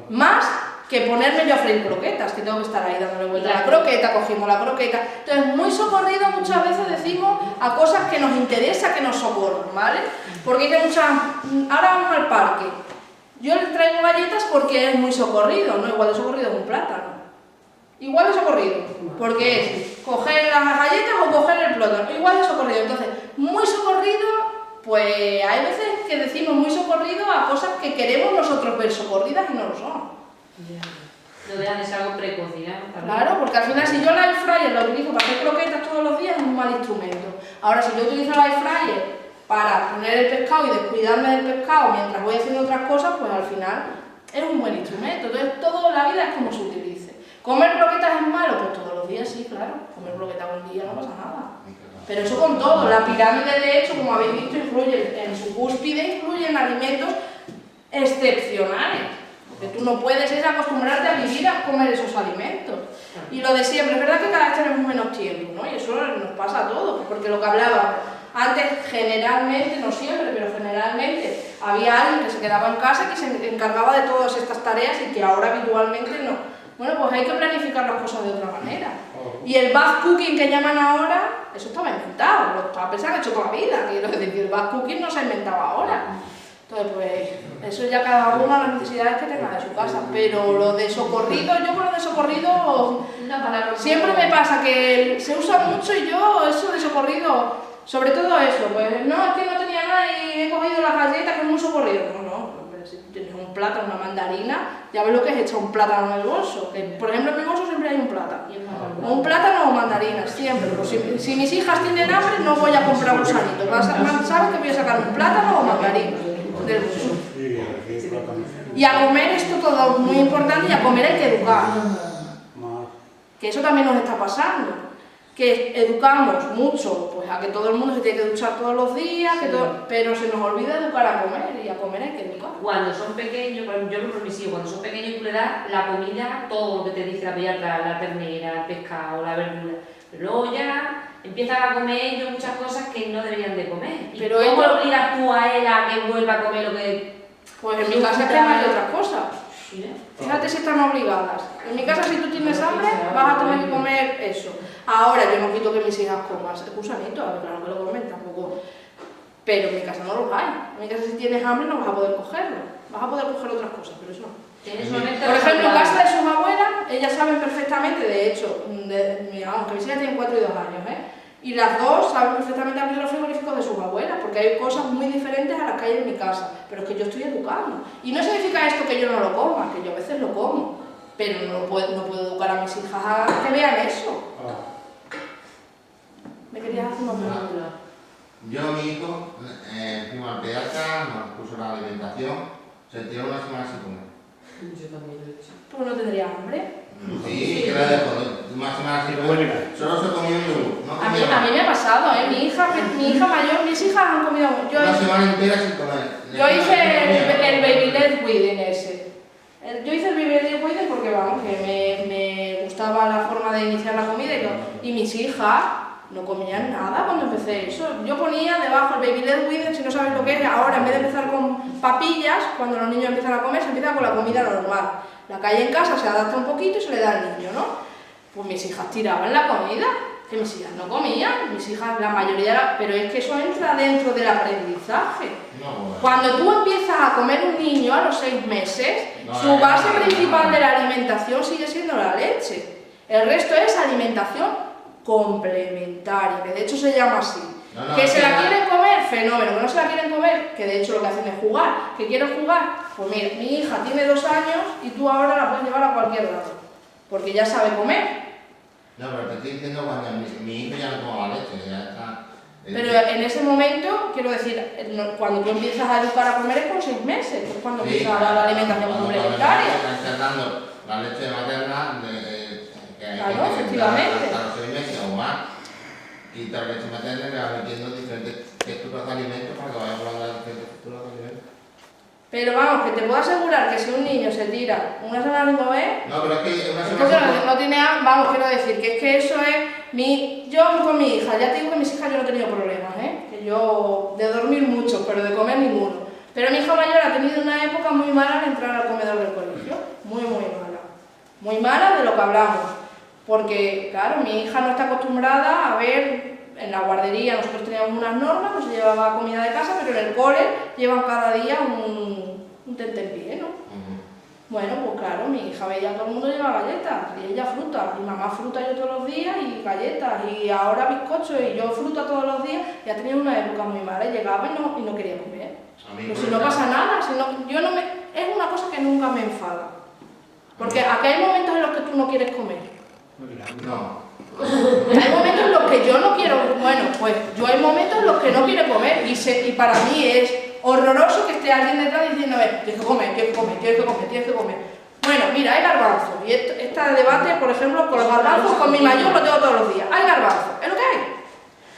Más que ponerme yo a freír croquetas, que tengo que estar ahí dándole vuelta a la croqueta, cogiendo la croqueta. Entonces, muy socorrido muchas veces decimos a cosas que nos interesa que nos socorran, ¿vale? Porque hay muchas... Ahora vamos al parque. Yo les traigo galletas porque es muy socorrido, ¿no? Igual de socorrido que un plátano. Igual de socorrido, porque es coger las galletas o coger el plátano. Igual de socorrido. Entonces, muy socorrido... Pues hay veces que decimos muy socorrido a cosas que queremos nosotros ver socorridas y no lo son. No dejan de ser algo precocinado. Claro, porque al final si yo la air fryer la utilizo para hacer croquetas todos los días es un mal instrumento. Ahora si yo utilizo la air fryer para poner el pescado y descuidarme del pescado mientras voy haciendo otras cosas, pues al final es un buen instrumento. Entonces toda la vida es como se utilice. ¿Comer croquetas es malo? Pues todos los días sí, claro. Comer croquetas un día no pasa nada. Pero eso con todo, la pirámide de hecho, como habéis visto, influye en su cúspide, influye en alimentos excepcionales. Porque tú no puedes es acostumbrarte a vivir a comer esos alimentos. Y lo de siempre, es verdad que cada vez tenemos menos tiempo, ¿no? Y eso nos pasa a todos, porque lo que hablaba antes, generalmente, no siempre, pero generalmente, había alguien que se quedaba en casa y que se encargaba de todas estas tareas y que ahora habitualmente no. Bueno, pues hay que planificar las cosas de otra manera. Y el bath cooking que llaman ahora, eso estaba inventado, los papás se han hecho toda la vida, quiero decir, el bath cooking no se ha inventado ahora. Entonces, pues, eso ya cada uno a las necesidades que tenga de su casa, pero lo de socorrido, yo con lo de socorrido, siempre me pasa que se usa mucho y yo, eso de socorrido, sobre todo eso, pues, no, es que no tenía nada y he cogido las galletas que es un socorrido, pero si tienes un plátano, una mandarina, ya ves lo que es echar un plátano en el bolso, que, por ejemplo, en mi bolso siempre hay un plátano, un plátano o mandarinas, siempre, pero si mis hijas tienen hambre no voy a comprar gusanitos, saben que voy a sacar un plátano o mandarinas. Y a comer esto todo muy importante, y a comer hay que educar, que eso también nos está pasando, que educamos mucho, pues a que todo el mundo se tiene que duchar todos los días, pero se nos olvida educar a comer, y a comer hay que educar. Cuando son pequeños, yo por mis hijos, cuando son pequeños tú le das la comida, todo lo que te dice la pediatra, la ternera, el pescado, la verdura, pero luego ya empiezan a comer ellos muchas cosas que no deberían de comer. ¿Y pero cómo lo obligas tú a él a que vuelva a comer lo que...? Pues en mi casa es que hay otras cosas. Fíjate si están obligadas. En mi casa, si tú tienes hambre, vas a tener que comer eso. Ahora, yo no quito que mis hijas coman el gusanito, claro que lo comen, tampoco. Pero en mi casa no los hay. En mi casa, si tienes hambre, no vas a poder cogerlo. Vas a poder coger otras cosas, pero eso no. Por ejemplo, en casa de sus abuelas, ellas saben perfectamente, de hecho, aunque mis hijas tienen 4 y 2 años, y las dos saben perfectamente abrir los frigoríficos de sus abuelas, porque hay cosas muy diferentes a las que hay en mi casa, pero es que yo estoy educando. Y no significa esto que yo no lo coma, que yo a veces lo como, pero no puedo educar a mis hijas a que vean eso. ¿Me querías hacer una pregunta? Yo, mi hijo, fuimos al pediatra, nos puso la alimentación, se tiró una semana sin comer. Yo también lo he hecho. ¿Pues no tendría hambre? Sí, que la dejo, una semana sin comer. Solo se comió un yogur. No a mí me ha pasado, mi hija mayor, mis hijas han comido... Una semana entera sin comer. Yo hice el baby led weaning ese. Yo hice el baby led weaning porque, vamos, que me gustaba la forma de iniciar la comida y mis hijas no comían nada cuando empecé eso. Yo ponía debajo el baby led weaning, si no sabes lo que es, ahora en vez de empezar con papillas, cuando los niños empiezan a comer, se empieza con la comida normal. La que hay en casa se adapta un poquito y se le da al niño, ¿no? Pues mis hijas tiraban la comida, que mis hijas no comían, mis hijas, la mayoría, pero es que eso entra dentro del aprendizaje. Cuando tú empiezas a comer un niño a los 6 meses, su base principal de la alimentación sigue siendo la leche. El resto es alimentación complementaria, que de hecho se llama así. Que se la quieren comer, fenómeno. Que no se la quieren comer, que de hecho lo que hacen es jugar. Que quieren jugar, pues mira, mi hija tiene 2 años y tú ahora la puedes llevar a cualquier lado, porque ya sabe comer. No, pero te estoy diciendo cuando mi hijo ya no toma leche, ya está. Pero en ese momento, quiero decir, cuando tú empiezas a educar a comer es con 6 meses, es cuando empieza la alimentación complementaria. Estás dando la leche materna, que hay claro, efectivamente. Hasta los 6 meses o más. Y la leche materna le va metiendo diferentes texturas de alimentos para que vaya probando las diferentes texturas de alimentos. Pero vamos, que te puedo asegurar que si un niño se tira una semana sin comer, no, pero es que una semana no tiene, vamos, quiero decir que es que eso es yo con mi hija, ya te digo que mis hijas yo no he tenido problemas, que yo de dormir mucho, pero de comer ninguno. Pero mi hija mayor ha tenido una época muy mala al entrar al comedor del colegio, muy mala de lo que hablamos. Porque, claro, mi hija no está acostumbrada a ver, en la guardería nosotros teníamos unas normas, no se llevaba comida de casa, pero en el cole llevan cada día un tentempié, ¿no? Bueno, pues claro, mi hija veía a todo el mundo llevar galletas, y ella fruta, y mamá fruta yo todos los días, y galletas, y ahora bizcochos, y yo fruta todos los días, y ha tenido una época muy mala, y llegaba y no quería comer. Pero si no pasa nada, es una cosa que nunca me enfada. Porque aquí hay momentos en los que tú no quieres comer. No. Hay momentos en los que yo no quiero, bueno, pues yo hay momentos en los que no quiero comer y para mí es horroroso que esté alguien detrás diciendo, tienes que comer. Bueno, mira, hay garbanzos y este debate, por ejemplo, con los garbanzos, con mi mayor lo tengo todos los días. Hay garbanzos, es lo que hay.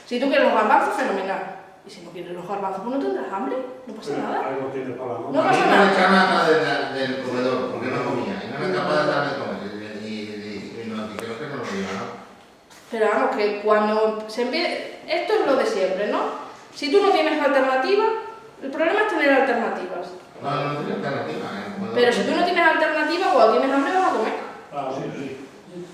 Si tú quieres los garbanzos, fenomenal. Y si no quieres los garbanzos, pues no tendrás hambre, no pasa nada. Algo tiene para la No mano. A mí pasa me nada. echaron hasta del comedor porque no comía y no era capaz de darme de comer. Y nos dijeron que no lo iba, ¿no? Pero vamos, que cuando se empiece... Esto es lo de siempre, ¿no? Si tú no tienes alternativa, el problema es tener alternativas. No tiene alternativa. Pero si tú no tienes alternativa, cuando tienes hambre vas a comer. Ah, sí, sí.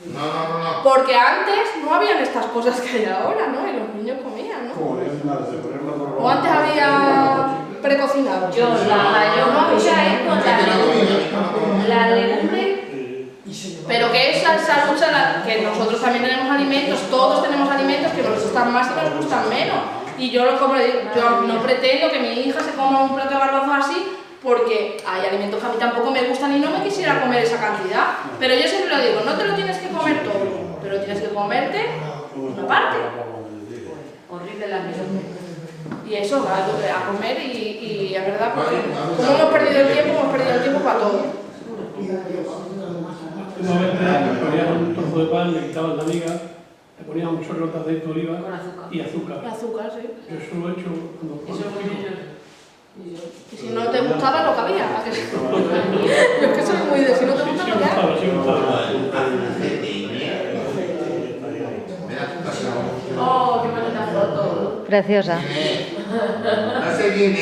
No. Porque antes no habían estas cosas que hay ahora, ¿no? Y los niños comían, ¿no? Como es nada, de ponerlo por O antes había precocinado. Yo la mayor lucha es con la legumbre. Pero que esa lucha, que nosotros también tenemos alimentos, todos tenemos alimentos que nos gustan más y nos gustan menos. Y yo, yo no pretendo que mi hija se coma un plato de garbanzos así, porque hay alimentos que a mí tampoco me gustan y no me quisiera comer esa cantidad. Pero yo siempre lo digo, no te lo tienes que comer todo, pero tienes que comerte una parte. Horrible la mesa. Y eso, a comer y es verdad, porque como hemos perdido el tiempo para todo. Últimamente le ponían un trozo de pan, le quitaban la miga, le ponían un chorro de aceite de oliva Con azúcar. y azúcar. El azúcar, sí. Yo eso lo he hecho cuando Eso fui. Y si no te gustaba, lo que había. ¿A que sí? Yo es que soy muy de si no te gusta, lo que hay. Sí gustaba. Mira tu casa. Oh, qué bonita foto. Preciosa. No sé quién es.